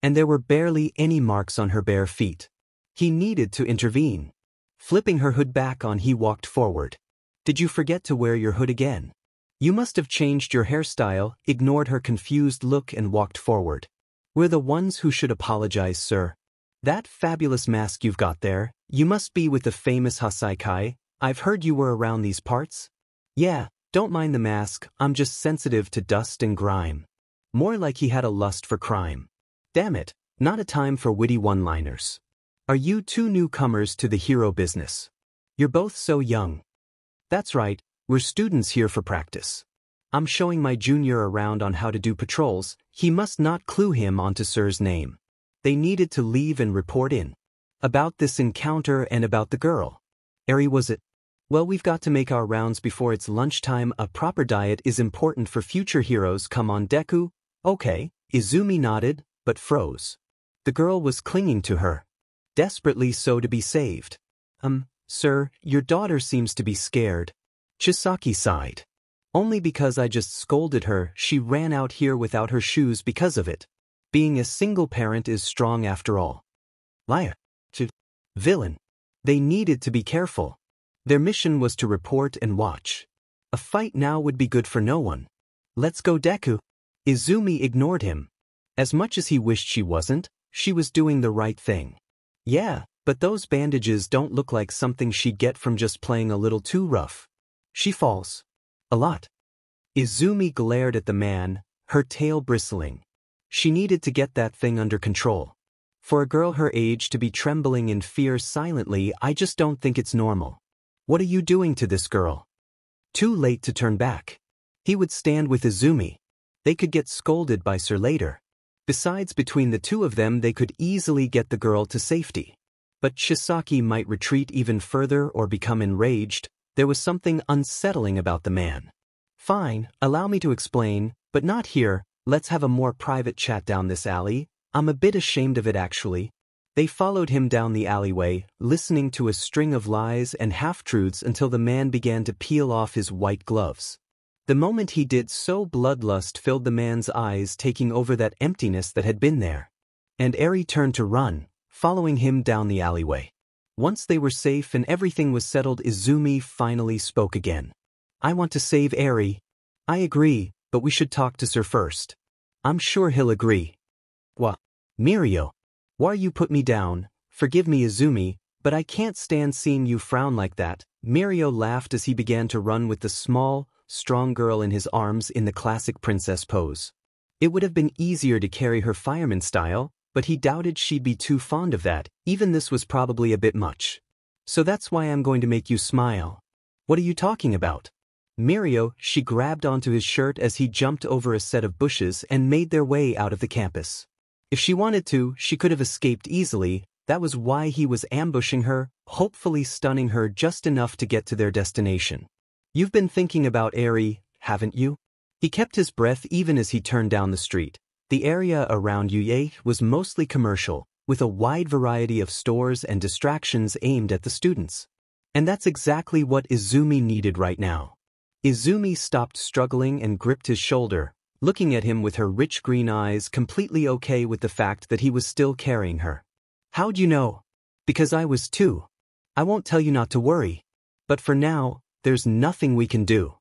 And there were barely any marks on her bare feet. He needed to intervene. Flipping her hood back on, he walked forward. Did you forget to wear your hood again? You must have changed your hairstyle, ignored her confused look and walked forward. We're the ones who should apologize, sir. That fabulous mask you've got there, you must be with the famous Hasaikai. I've heard you were around these parts. Yeah, don't mind the mask, I'm just sensitive to dust and grime. More like he had a lust for crime. Damn it, not a time for witty one-liners. Are you two newcomers to the hero business? You're both so young. That's right, we're students here for practice. I'm showing my junior around on how to do patrols. He must not clue him onto sir's name. They needed to leave and report in. About this encounter and about the girl. Eri, was it? Well, we've got to make our rounds before it's lunchtime. A proper diet is important for future heroes. Come on, Deku. Okay, Izumi nodded, but froze. The girl was clinging to her. Desperately so to be saved. Sir, your daughter seems to be scared. Chisaki sighed. Only because I just scolded her. She ran out here without her shoes because of it. Being a single parent is strong after all. Liar. Villain. They needed to be careful. Their mission was to report and watch. A fight now would be good for no one. Let's go, Deku. Izumi ignored him. As much as he wished she wasn't, she was doing the right thing. Yeah, but those bandages don't look like something she'd get from just playing a little too rough. She falls. A lot. Izumi glared at the man, her tail bristling. She needed to get that thing under control. For a girl her age to be trembling in fear silently, I just don't think it's normal. What are you doing to this girl? Too late to turn back. He would stand with Izumi. They could get scolded by Sir later. Besides, between the two of them they could easily get the girl to safety. But Chisaki might retreat even further or become enraged. There was something unsettling about the man. Fine, allow me to explain, but not here. Let's have a more private chat down this alley. I'm a bit ashamed of it actually. They followed him down the alleyway, listening to a string of lies and half-truths until the man began to peel off his white gloves. The moment he did so, bloodlust filled the man's eyes, taking over that emptiness that had been there. And Eri turned to run, following him down the alleyway. Once they were safe and everything was settled, Izumi finally spoke again. I want to save Eri. I agree, but we should talk to Sir first. I'm sure he'll agree. What? Mirio. Why you put me down? Forgive me, Izumi, but I can't stand seeing you frown like that. Mirio laughed as he began to run with the small, strong girl in his arms in the classic princess pose. It would have been easier to carry her fireman style, but he doubted she'd be too fond of that. Even this was probably a bit much. So that's why I'm going to make you smile. What are you talking about? Mirio, she grabbed onto his shirt as he jumped over a set of bushes and made their way out of the campus. If she wanted to, she could have escaped easily. That was why he was ambushing her, hopefully stunning her just enough to get to their destination. You've been thinking about Eri, haven't you? He kept his breath even as he turned down the street. The area around Yuye was mostly commercial, with a wide variety of stores and distractions aimed at the students. And that's exactly what Izumi needed right now. Izumi stopped struggling and gripped his shoulder, looking at him with her rich green eyes, completely okay with the fact that he was still carrying her. How'd you know? Because I was too. I won't tell you not to worry. But for now, there's nothing we can do.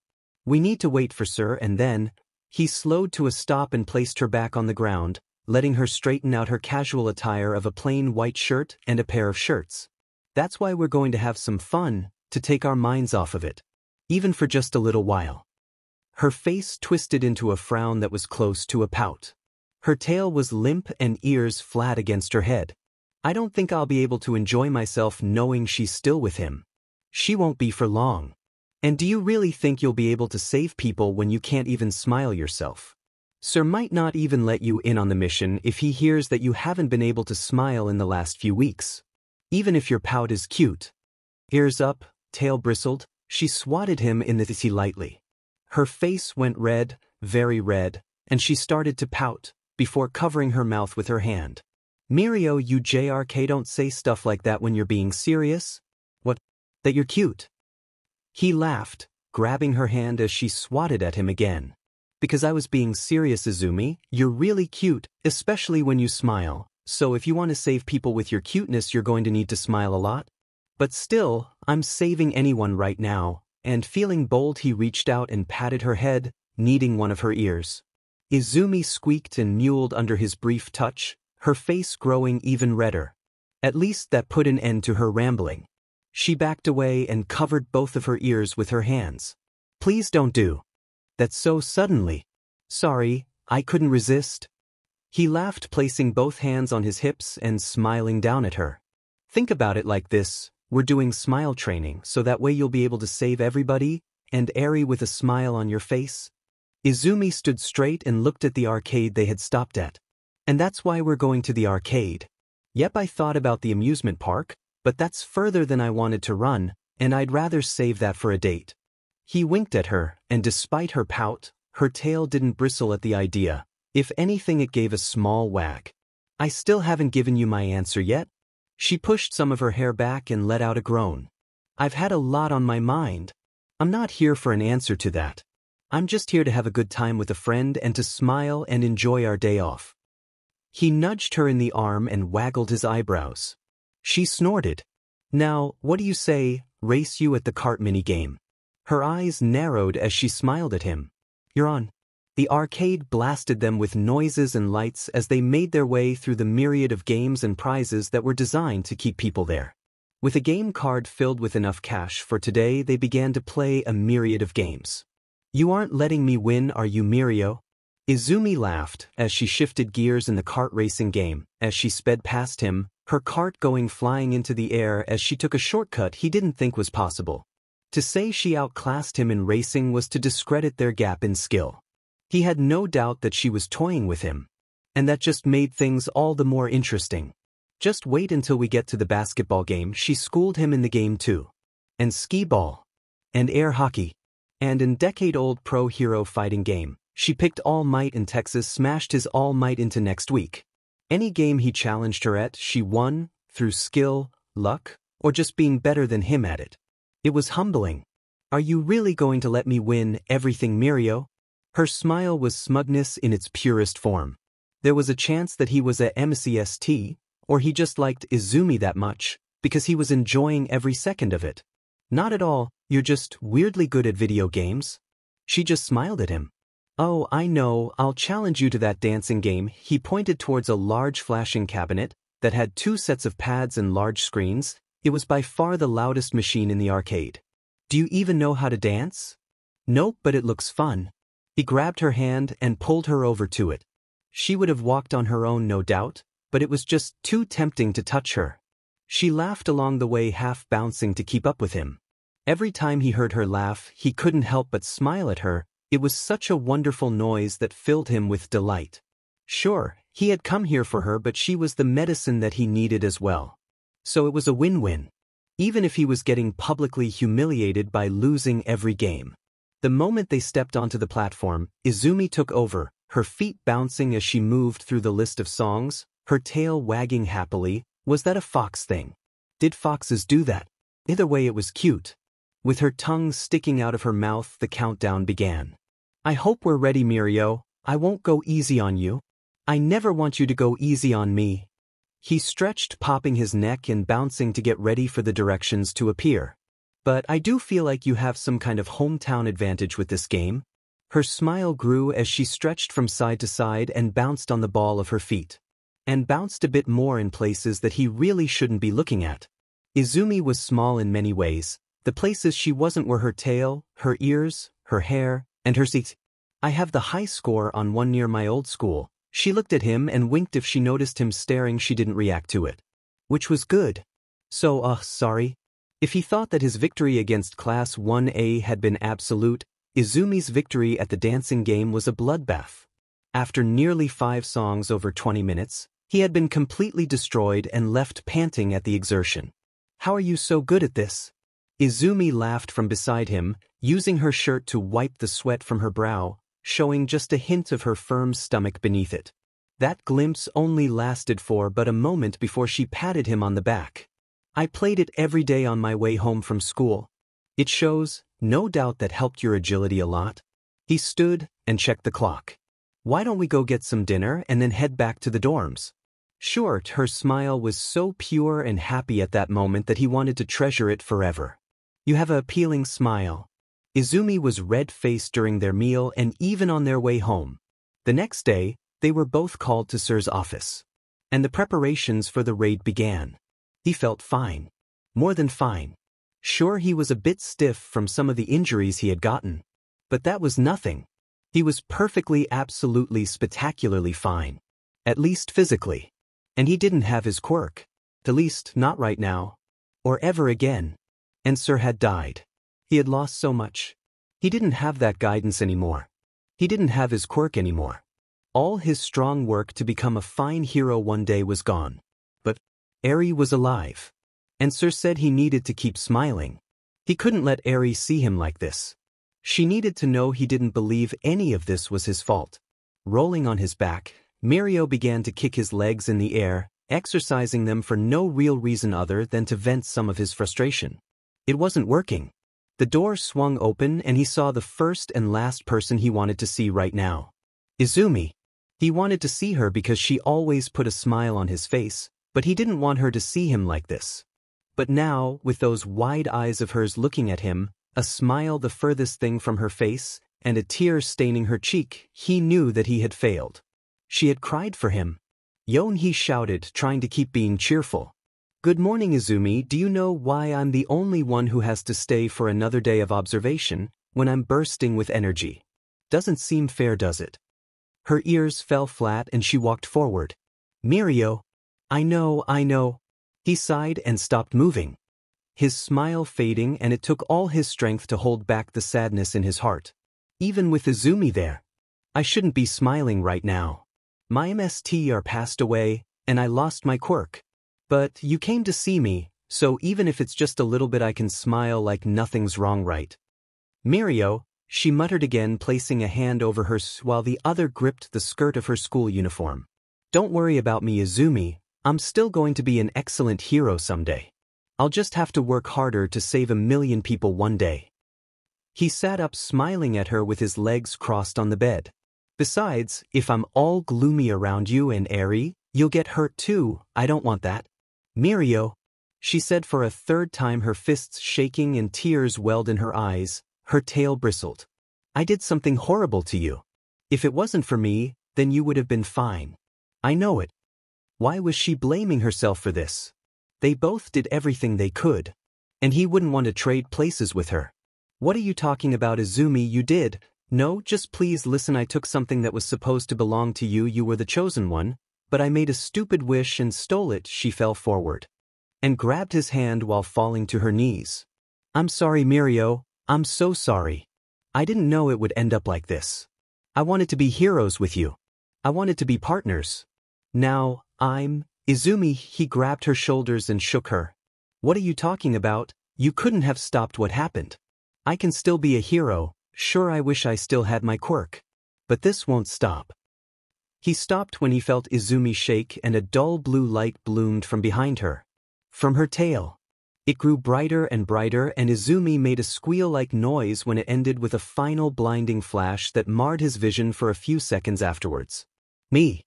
We need to wait for Sir, and then... He slowed to a stop and placed her back on the ground, letting her straighten out her casual attire of a plain white shirt and a pair of shirts. That's why we're going to have some fun, to take our minds off of it. Even for just a little while. Her face twisted into a frown that was close to a pout. Her tail was limp and ears flat against her head. I don't think I'll be able to enjoy myself knowing she's still with him. She won't be for long. And do you really think you'll be able to save people when you can't even smile yourself? Sir might not even let you in on the mission if he hears that you haven't been able to smile in the last few weeks. Even if your pout is cute. Ears up, tail bristled, she swatted him in the titty lightly. Her face went red, very red, and she started to pout, before covering her mouth with her hand. Mirio, you JRK, don't say stuff like that when you're being serious. What? That you're cute. He laughed, grabbing her hand as she swatted at him again. Because I was being serious, Izumi, you're really cute, especially when you smile, so if you want to save people with your cuteness you're going to need to smile a lot. But still, I'm saving anyone right now, and feeling bold he reached out and patted her head, kneading one of her ears. Izumi squeaked and mewled under his brief touch, her face growing even redder. At least that put an end to her rambling. She backed away and covered both of her ears with her hands. Please don't do that so suddenly. Sorry, I couldn't resist. He laughed, placing both hands on his hips and smiling down at her. Think about it like this, we're doing smile training so that way you'll be able to save everybody, and airy with a smile on your face. Izumi stood straight and looked at the arcade they had stopped at. And that's why we're going to the arcade. Yep, I thought about the amusement park, but that's further than I wanted to run, and I'd rather save that for a date. He winked at her, and despite her pout, her tail didn't bristle at the idea. If anything, it gave a small wag. I still haven't given you my answer yet. She pushed some of her hair back and let out a groan. I've had a lot on my mind. I'm not here for an answer to that. I'm just here to have a good time with a friend and to smile and enjoy our day off. He nudged her in the arm and waggled his eyebrows. She snorted. Now, what do you say, race you at the kart minigame? Her eyes narrowed as she smiled at him. You're on. The arcade blasted them with noises and lights as they made their way through the myriad of games and prizes that were designed to keep people there. With a game card filled with enough cash for today, they began to play a myriad of games. You aren't letting me win, are you, Mirio? Izumi laughed as she shifted gears in the kart racing game, as she sped past him, her cart going flying into the air as she took a shortcut he didn't think was possible. To say she outclassed him in racing was to discredit their gap in skill. He had no doubt that she was toying with him. And that just made things all the more interesting. Just wait until we get to the basketball game. She schooled him in the game too. And skee-ball. And air hockey. And in decade-old pro hero fighting game, she picked All Might in Texas, smashed his All Might into next week. Any game he challenged her at, she won, through skill, luck, or just being better than him at it. It was humbling. Are you really going to let me win everything, Mirio? Her smile was smugness in its purest form. There was a chance that he was a MCST, or he just liked Izumi that much, because he was enjoying every second of it. Not at all, you're just weirdly good at video games. She just smiled at him. Oh, I know, I'll challenge you to that dancing game. He pointed towards a large flashing cabinet that had 2 sets of pads and large screens. It was by far the loudest machine in the arcade. Do you even know how to dance? Nope, but it looks fun. He grabbed her hand and pulled her over to it. She would have walked on her own, no doubt, but it was just too tempting to touch her. She laughed along the way, half bouncing to keep up with him. Every time he heard her laugh, he couldn't help but smile at her. It was such a wonderful noise that filled him with delight. Sure, he had come here for her, but she was the medicine that he needed as well. So it was a win-win. Even if he was getting publicly humiliated by losing every game. The moment they stepped onto the platform, Izumi took over, her feet bouncing as she moved through the list of songs, her tail wagging happily. Was that a fox thing? Did foxes do that? Either way, it was cute. With her tongue sticking out of her mouth, the countdown began. I hope we're ready, Mirio. I won't go easy on you. I never want you to go easy on me. He stretched, popping his neck and bouncing to get ready for the directions to appear. But I do feel like you have some kind of hometown advantage with this game. Her smile grew as she stretched from side to side and bounced on the ball of her feet. And bounced a bit more in places that he really shouldn't be looking at. Izumi was small in many ways. The places she wasn't were her tail, her ears, her hair, and her seat. I have the high score on one near my old school. She looked at him and winked. If she noticed him staring, she didn't react to it. Which was good. So, sorry. If he thought that his victory against Class 1A had been absolute, Izumi's victory at the dancing game was a bloodbath. After nearly 5 songs over 20 minutes, he had been completely destroyed and left panting at the exertion. How are you so good at this? Izumi laughed from beside him, using her shirt to wipe the sweat from her brow, showing just a hint of her firm stomach beneath it. That glimpse only lasted for but a moment before she patted him on the back. I played it every day on my way home from school. It shows, no doubt that helped your agility a lot. He stood and checked the clock. Why don't we go get some dinner and then head back to the dorms? Sure, her smile was so pure and happy at that moment that he wanted to treasure it forever. You have an appealing smile. Izumi was red-faced during their meal and even on their way home. The next day, they were both called to Sir's office. And the preparations for the raid began. He felt fine. More than fine. Sure, he was a bit stiff from some of the injuries he had gotten. But that was nothing. He was perfectly, absolutely, spectacularly fine. At least physically. And he didn't have his quirk. At least, not right now. Or ever again. And Sir had died. He had lost so much. He didn't have that guidance anymore. He didn't have his quirk anymore. All his strong work to become a fine hero one day was gone. But Eri was alive. And Sir said he needed to keep smiling. He couldn't let Eri see him like this. She needed to know he didn't believe any of this was his fault. Rolling on his back, Mirio began to kick his legs in the air, exercising them for no real reason other than to vent some of his frustration. It wasn't working. The door swung open and he saw the first and last person he wanted to see right now. Izumi. He wanted to see her because she always put a smile on his face, but he didn't want her to see him like this. But now, with those wide eyes of hers looking at him, a smile the furthest thing from her face, and a tear staining her cheek, he knew that he had failed. She had cried for him. Yon, he shouted, trying to keep being cheerful. Good morning, Izumi. Do you know why I'm the only one who has to stay for another day of observation, when I'm bursting with energy? Doesn't seem fair, does it? Her ears fell flat and she walked forward. Mirio. I know. He sighed and stopped moving. His smile fading, and it took all his strength to hold back the sadness in his heart. Even with Izumi there. I shouldn't be smiling right now. My MST are passed away, and I lost my quirk. But you came to see me, so even if it's just a little bit I can smile like nothing's wrong, right? Mirio, she muttered again, placing a hand over her while the other gripped the skirt of her school uniform. Don't worry about me, Izumi. I'm still going to be an excellent hero someday. I'll just have to work harder to save 1,000,000 people one day. He sat up, smiling at her with his legs crossed on the bed. Besides, if I'm all gloomy around you and Eri, you'll get hurt too. I don't want that. Mirio, she said for a third time, her fists shaking and tears welled in her eyes. Her tail bristled. I did something horrible to you. If it wasn't for me, then you would have been fine. I know it. Why was she blaming herself for this? They both did everything they could. And he wouldn't want to trade places with her. What are you talking about, Izumi? You did. No, just please listen. I took something that was supposed to belong to you. You were the chosen one. But I made a stupid wish and stole it. She fell forward and grabbed his hand while falling to her knees. I'm sorry, Mirio. I'm so sorry. I didn't know it would end up like this. I wanted to be heroes with you. I wanted to be partners. Now, Izumi. He grabbed her shoulders and shook her. What are you talking about? You couldn't have stopped what happened. I can still be a hero. Sure, I wish I still had my quirk. But this won't stop. He stopped when he felt Izumi shake and a dull blue light bloomed from behind her. From her tail. It grew brighter and brighter, and Izumi made a squeal-like noise when it ended with a final blinding flash that marred his vision for a few seconds afterwards. Me.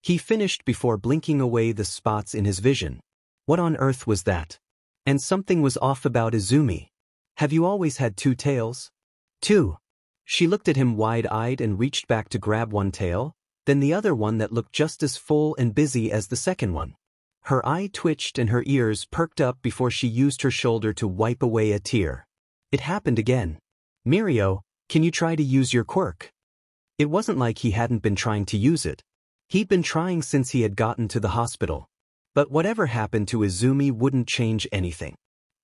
He finished before blinking away the spots in his vision. What on earth was that? And something was off about Izumi. Have you always had two tails? Two. She looked at him wide-eyed and reached back to grab one tail, then the other one that looked just as full and busy as the second one. Her eye twitched and her ears perked up before she used her shoulder to wipe away a tear. It happened again. Mirio, can you try to use your quirk? It wasn't like he hadn't been trying to use it. He'd been trying since he had gotten to the hospital. But whatever happened to Izumi wouldn't change anything.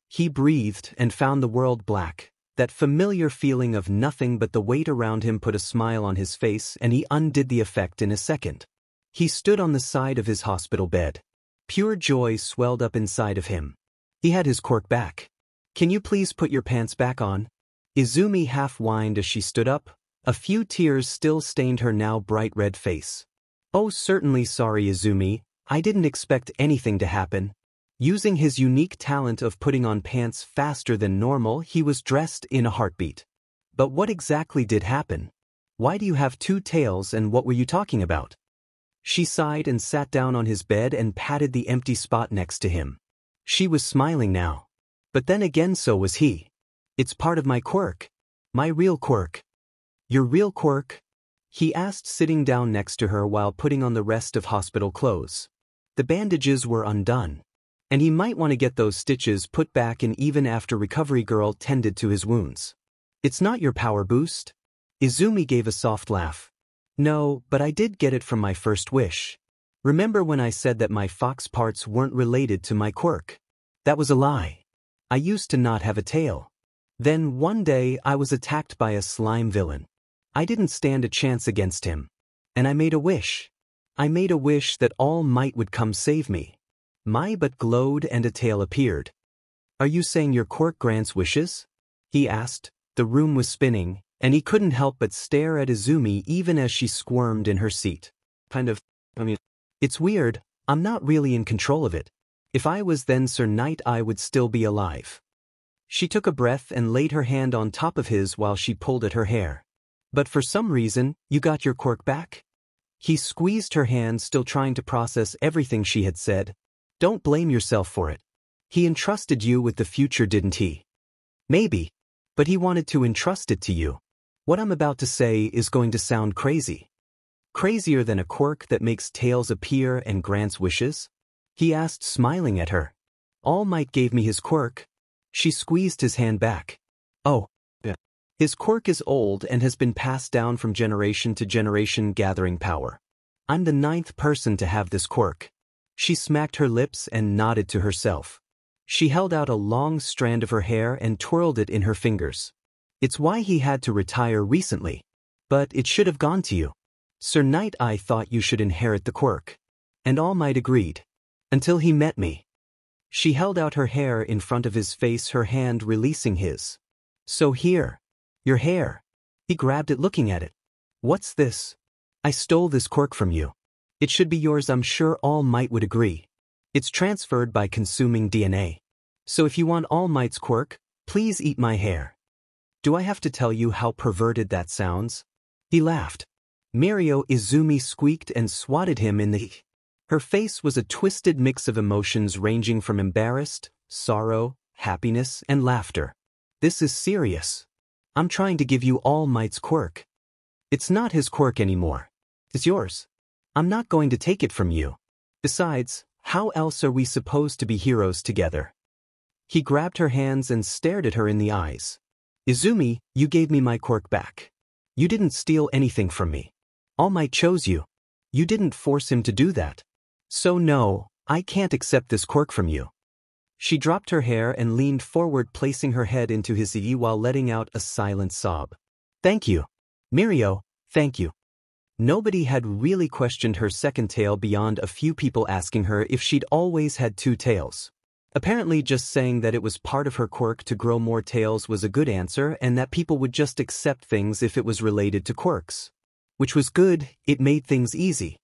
He breathed and found the world black. That familiar feeling of nothing but the weight around him put a smile on his face, and he undid the effect in a second. He stood on the side of his hospital bed. Pure joy swelled up inside of him. He had his quirk back. Can you please put your pants back on? Izumi half whined as she stood up. A few tears still stained her now bright red face. Oh, certainly sorry, Izumi. I didn't expect anything to happen. Using his unique talent of putting on pants faster than normal, he was dressed in a heartbeat. But what exactly did happen? Why do you have two tails and what were you talking about? She sighed and sat down on his bed and patted the empty spot next to him. She was smiling now. But then again so was he. It's part of my quirk. My real quirk. Your real quirk? He asked, sitting down next to her while putting on the rest of hospital clothes. The bandages were undone. And he might want to get those stitches put back in even after Recovery Girl tended to his wounds. It's not your power boost? Izumi gave a soft laugh. No, but I did get it from my first wish. Remember when I said that my fox parts weren't related to my quirk? That was a lie. I used to not have a tail. Then one day I was attacked by a slime villain. I didn't stand a chance against him. And I made a wish. I made a wish that All Might would come save me. My butt glowed and a tail appeared. Are you saying your quirk grants wishes? He asked. The room was spinning, and he couldn't help but stare at Izumi even as she squirmed in her seat. It's weird, I'm not really in control of it. If I was then Sir Knight I would still be alive. She took a breath and laid her hand on top of his while she pulled at her hair. But for some reason, you got your quirk back? He squeezed her hand, still trying to process everything she had said. Don't blame yourself for it. He entrusted you with the future, didn't he? Maybe. But he wanted to entrust it to you. What I'm about to say is going to sound crazy. Crazier than a quirk that makes tails appear and grants wishes? He asked, smiling at her. All Might gave me his quirk. She squeezed his hand back. Oh. Yeah. His quirk is old and has been passed down from generation to generation, gathering power. I'm the 9th person to have this quirk. She smacked her lips and nodded to herself. She held out a long strand of her hair and twirled it in her fingers. It's why he had to retire recently. But it should have gone to you. Sir Knight, I thought you should inherit the quirk. And All Might agreed. Until he met me. She held out her hair in front of his face, her hand releasing his. So here. Your hair. He grabbed it, looking at it. What's this? I stole this quirk from you. It should be yours, I'm sure All Might would agree. It's transferred by consuming DNA. So if you want All Might's quirk, please eat my hair. Do I have to tell you how perverted that sounds? He laughed. Mirio Izumi squeaked and swatted him in the... Her face was a twisted mix of emotions ranging from embarrassed, sorrow, happiness, and laughter. This is serious. I'm trying to give you All Might's quirk. It's not his quirk anymore. It's yours. I'm not going to take it from you. Besides, how else are we supposed to be heroes together? He grabbed her hands and stared at her in the eyes. Izumi, you gave me my quirk back. You didn't steal anything from me. All Might chose you. You didn't force him to do that. So no, I can't accept this quirk from you. She dropped her hair and leaned forward, placing her head into his knee while letting out a silent sob. Thank you. Mirio, thank you. Nobody had really questioned her second tail beyond a few people asking her if she'd always had two tails. Apparently just saying that it was part of her quirk to grow more tails was a good answer, and that people would just accept things if it was related to quirks. Which was good, it made things easy.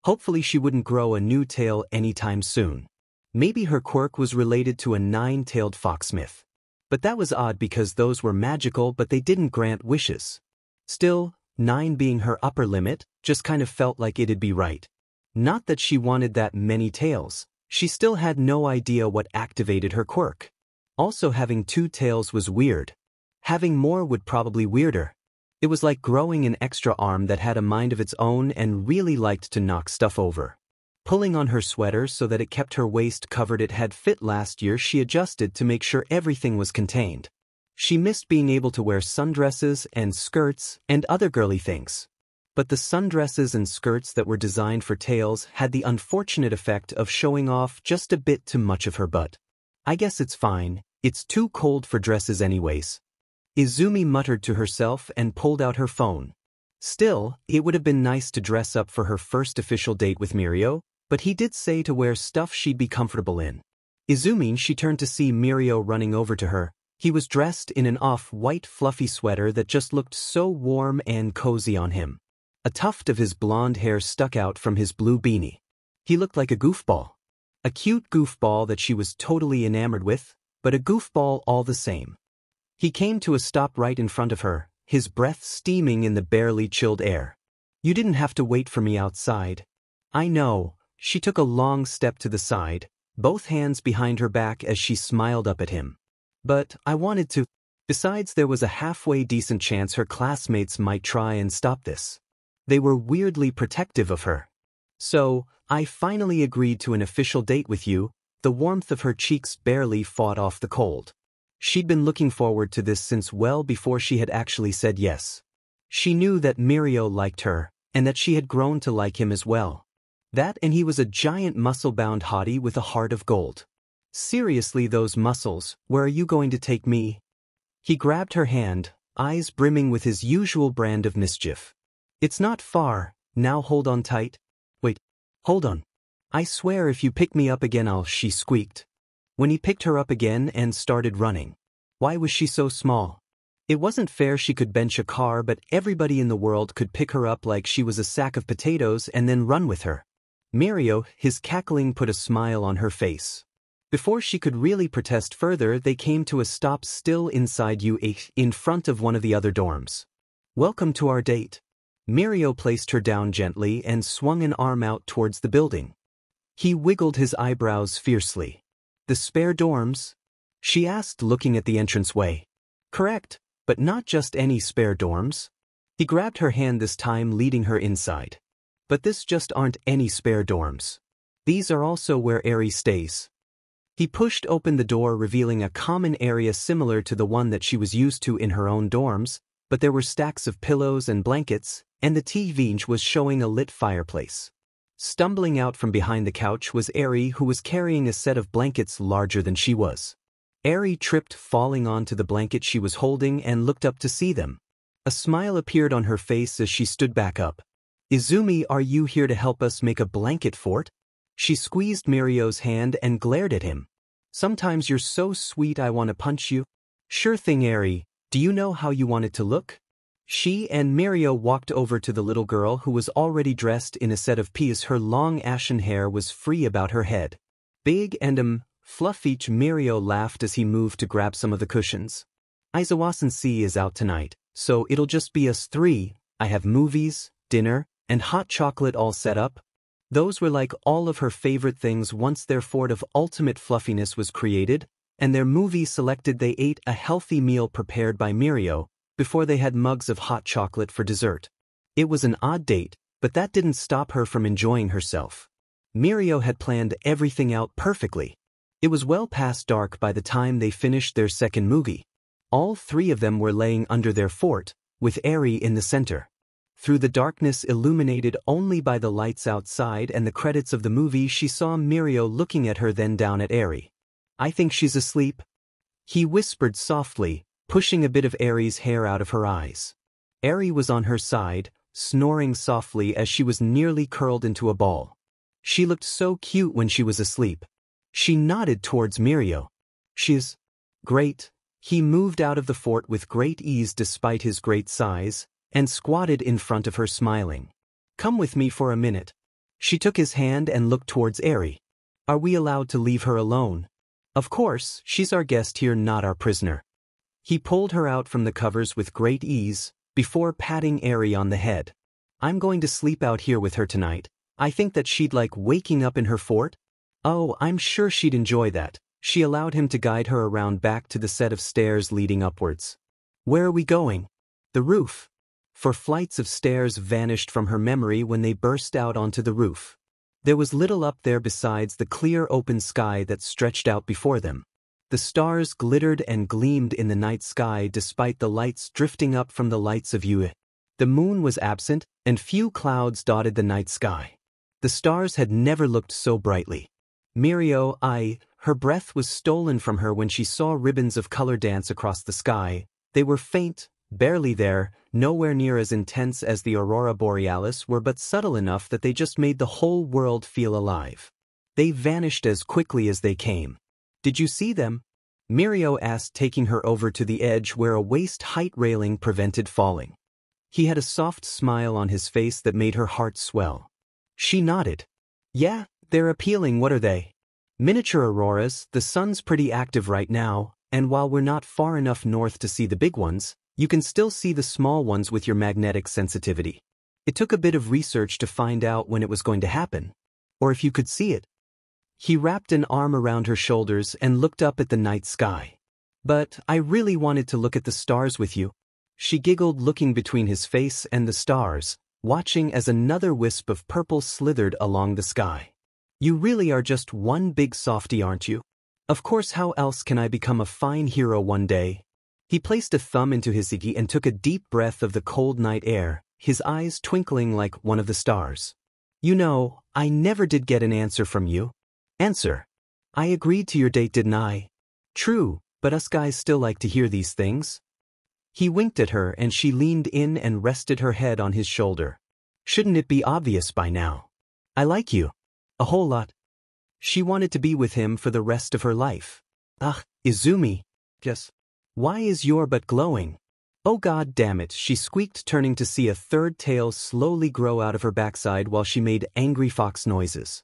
Hopefully she wouldn't grow a new tail anytime soon. Maybe her quirk was related to a 9-tailed fox myth. But that was odd because those were magical, but they didn't grant wishes. Still, 9 being her upper limit, just kind of felt like it'd be right. Not that she wanted that many tails. She still had no idea what activated her quirk. Also, having 2 tails was weird. Having more would probably weirder. It was like growing an extra arm that had a mind of its own and really liked to knock stuff over. Pulling on her sweater so that it kept her waist covered, it had fit last year, she adjusted to make sure everything was contained. She missed being able to wear sundresses and skirts and other girly things. But the sundresses and skirts that were designed for tails had the unfortunate effect of showing off just a bit too much of her butt. I guess it's fine, it's too cold for dresses anyways. Izumi muttered to herself and pulled out her phone. Still, it would have been nice to dress up for her first official date with Mirio, but he did say to wear stuff she'd be comfortable in. Izumi, she turned to see Mirio running over to her. He was dressed in an off-white fluffy sweater that just looked so warm and cozy on him. A tuft of his blonde hair stuck out from his blue beanie. He looked like a goofball. A cute goofball that she was totally enamored with, but a goofball all the same. He came to a stop right in front of her, his breath steaming in the barely chilled air. "You didn't have to wait for me outside." "I know." She took a long step to the side, both hands behind her back as she smiled up at him. "But I wanted to." Besides, there was a halfway decent chance her classmates might try and stop this. They were weirdly protective of her. "So, I finally agreed to an official date with you." The warmth of her cheeks barely fought off the cold. She'd been looking forward to this since well before she had actually said yes. She knew that Mirio liked her, and that she had grown to like him as well. That, and he was a giant muscle-bound hottie with a heart of gold. "Seriously, those muscles, where are you going to take me?" He grabbed her hand, eyes brimming with his usual brand of mischief. "It's not far, now hold on tight." "Wait, hold on. I swear if you pick me up again I'll," she squeaked. When he picked her up again and started running. Why was she so small? It wasn't fair she could bench a car, but everybody in the world could pick her up like she was a sack of potatoes and then run with her. Mirio, his cackling put a smile on her face. Before she could really protest further, they came to a stop still inside U8, in front of one of the other dorms. "Welcome to our date." Mirio placed her down gently and swung an arm out towards the building. He wiggled his eyebrows fiercely. "The spare dorms?" she asked, looking at the entranceway. "Correct, but not just any spare dorms." He grabbed her hand this time, leading her inside. "But this just aren't any spare dorms. These are also where Eri stays." He pushed open the door, revealing a common area similar to the one that she was used to in her own dorms, but there were stacks of pillows and blankets, and the TV was showing a lit fireplace. Stumbling out from behind the couch was Eri, who was carrying a set of blankets larger than she was. Eri tripped, falling onto the blanket she was holding, and looked up to see them. A smile appeared on her face as she stood back up. "Izumi, are you here to help us make a blanket fort?" She squeezed Mirio's hand and glared at him. "Sometimes you're so sweet I want to punch you." "Sure thing, Eri. Do you know how you want it to look?" She and Mirio walked over to the little girl, who was already dressed in a set of peas. Her long ashen hair was free about her head. "Big and fluffy." Mirio laughed as he moved to grab some of the cushions. "Izuwasen is out tonight, so it'll just be us three. I have movies, dinner, and hot chocolate all set up." Those were like all of her favorite things once their fort of ultimate fluffiness was created, and their movie selected. They ate a healthy meal prepared by Mirio, before they had mugs of hot chocolate for dessert. It was an odd date, but that didn't stop her from enjoying herself. Mirio had planned everything out perfectly. It was well past dark by the time they finished their second movie. All three of them were laying under their fort, with Eri in the center. Through the darkness illuminated only by the lights outside and the credits of the movie, she saw Mirio looking at her, then down at Eri. "I think she's asleep," he whispered softly, pushing a bit of Eri's hair out of her eyes. Eri was on her side, snoring softly as she was nearly curled into a ball. She looked so cute when she was asleep. She nodded towards Mirio. "She's great." He moved out of the fort with great ease despite his great size, and squatted in front of her, smiling. "Come with me for a minute." She took his hand and looked towards Eri. "Are we allowed to leave her alone?" "Of course, she's our guest here, not our prisoner." He pulled her out from the covers with great ease, before patting Eri on the head. "I'm going to sleep out here with her tonight. I think that she'd like waking up in her fort." "Oh, I'm sure she'd enjoy that." She allowed him to guide her around back to the set of stairs leading upwards. "Where are we going?" "The roof." For flights of stairs vanished from her memory when they burst out onto the roof. There was little up there besides the clear open sky that stretched out before them. The stars glittered and gleamed in the night sky despite the lights drifting up from the lights of Yue. The moon was absent, and few clouds dotted the night sky. The stars had never looked so brightly. Mirio, her breath was stolen from her when she saw ribbons of color dance across the sky. They were faint, barely there, nowhere near as intense as the aurora borealis were, but subtle enough that they just made the whole world feel alive. They vanished as quickly as they came. "Did you see them?" Mirio asked, taking her over to the edge where a waist-height railing prevented falling. He had a soft smile on his face that made her heart swell. She nodded. Yeah, they're appealing, what are they? Miniature auroras, the sun's pretty active right now, and while we're not far enough north to see the big ones, you can still see the small ones with your magnetic sensitivity. It took a bit of research to find out when it was going to happen. Or if you could see it. He wrapped an arm around her shoulders and looked up at the night sky. But I really wanted to look at the stars with you. She giggled, looking between his face and the stars, watching as another wisp of purple slithered along the sky. You really are just one big softie, aren't you? Of course, how else can I become a fine hero one day? He placed a thumb into his Iggy and took a deep breath of the cold night air, his eyes twinkling like one of the stars. You know, I never did get an answer from you. Answer. I agreed to your date, didn't I? True, but us guys still like to hear these things. He winked at her and she leaned in and rested her head on his shoulder. Shouldn't it be obvious by now? I like you. A whole lot. She wanted to be with him for the rest of her life. Ugh, Izumi. Yes. Why is your butt glowing? Oh god damn it, she squeaked, turning to see a third tail slowly grow out of her backside while she made angry fox noises.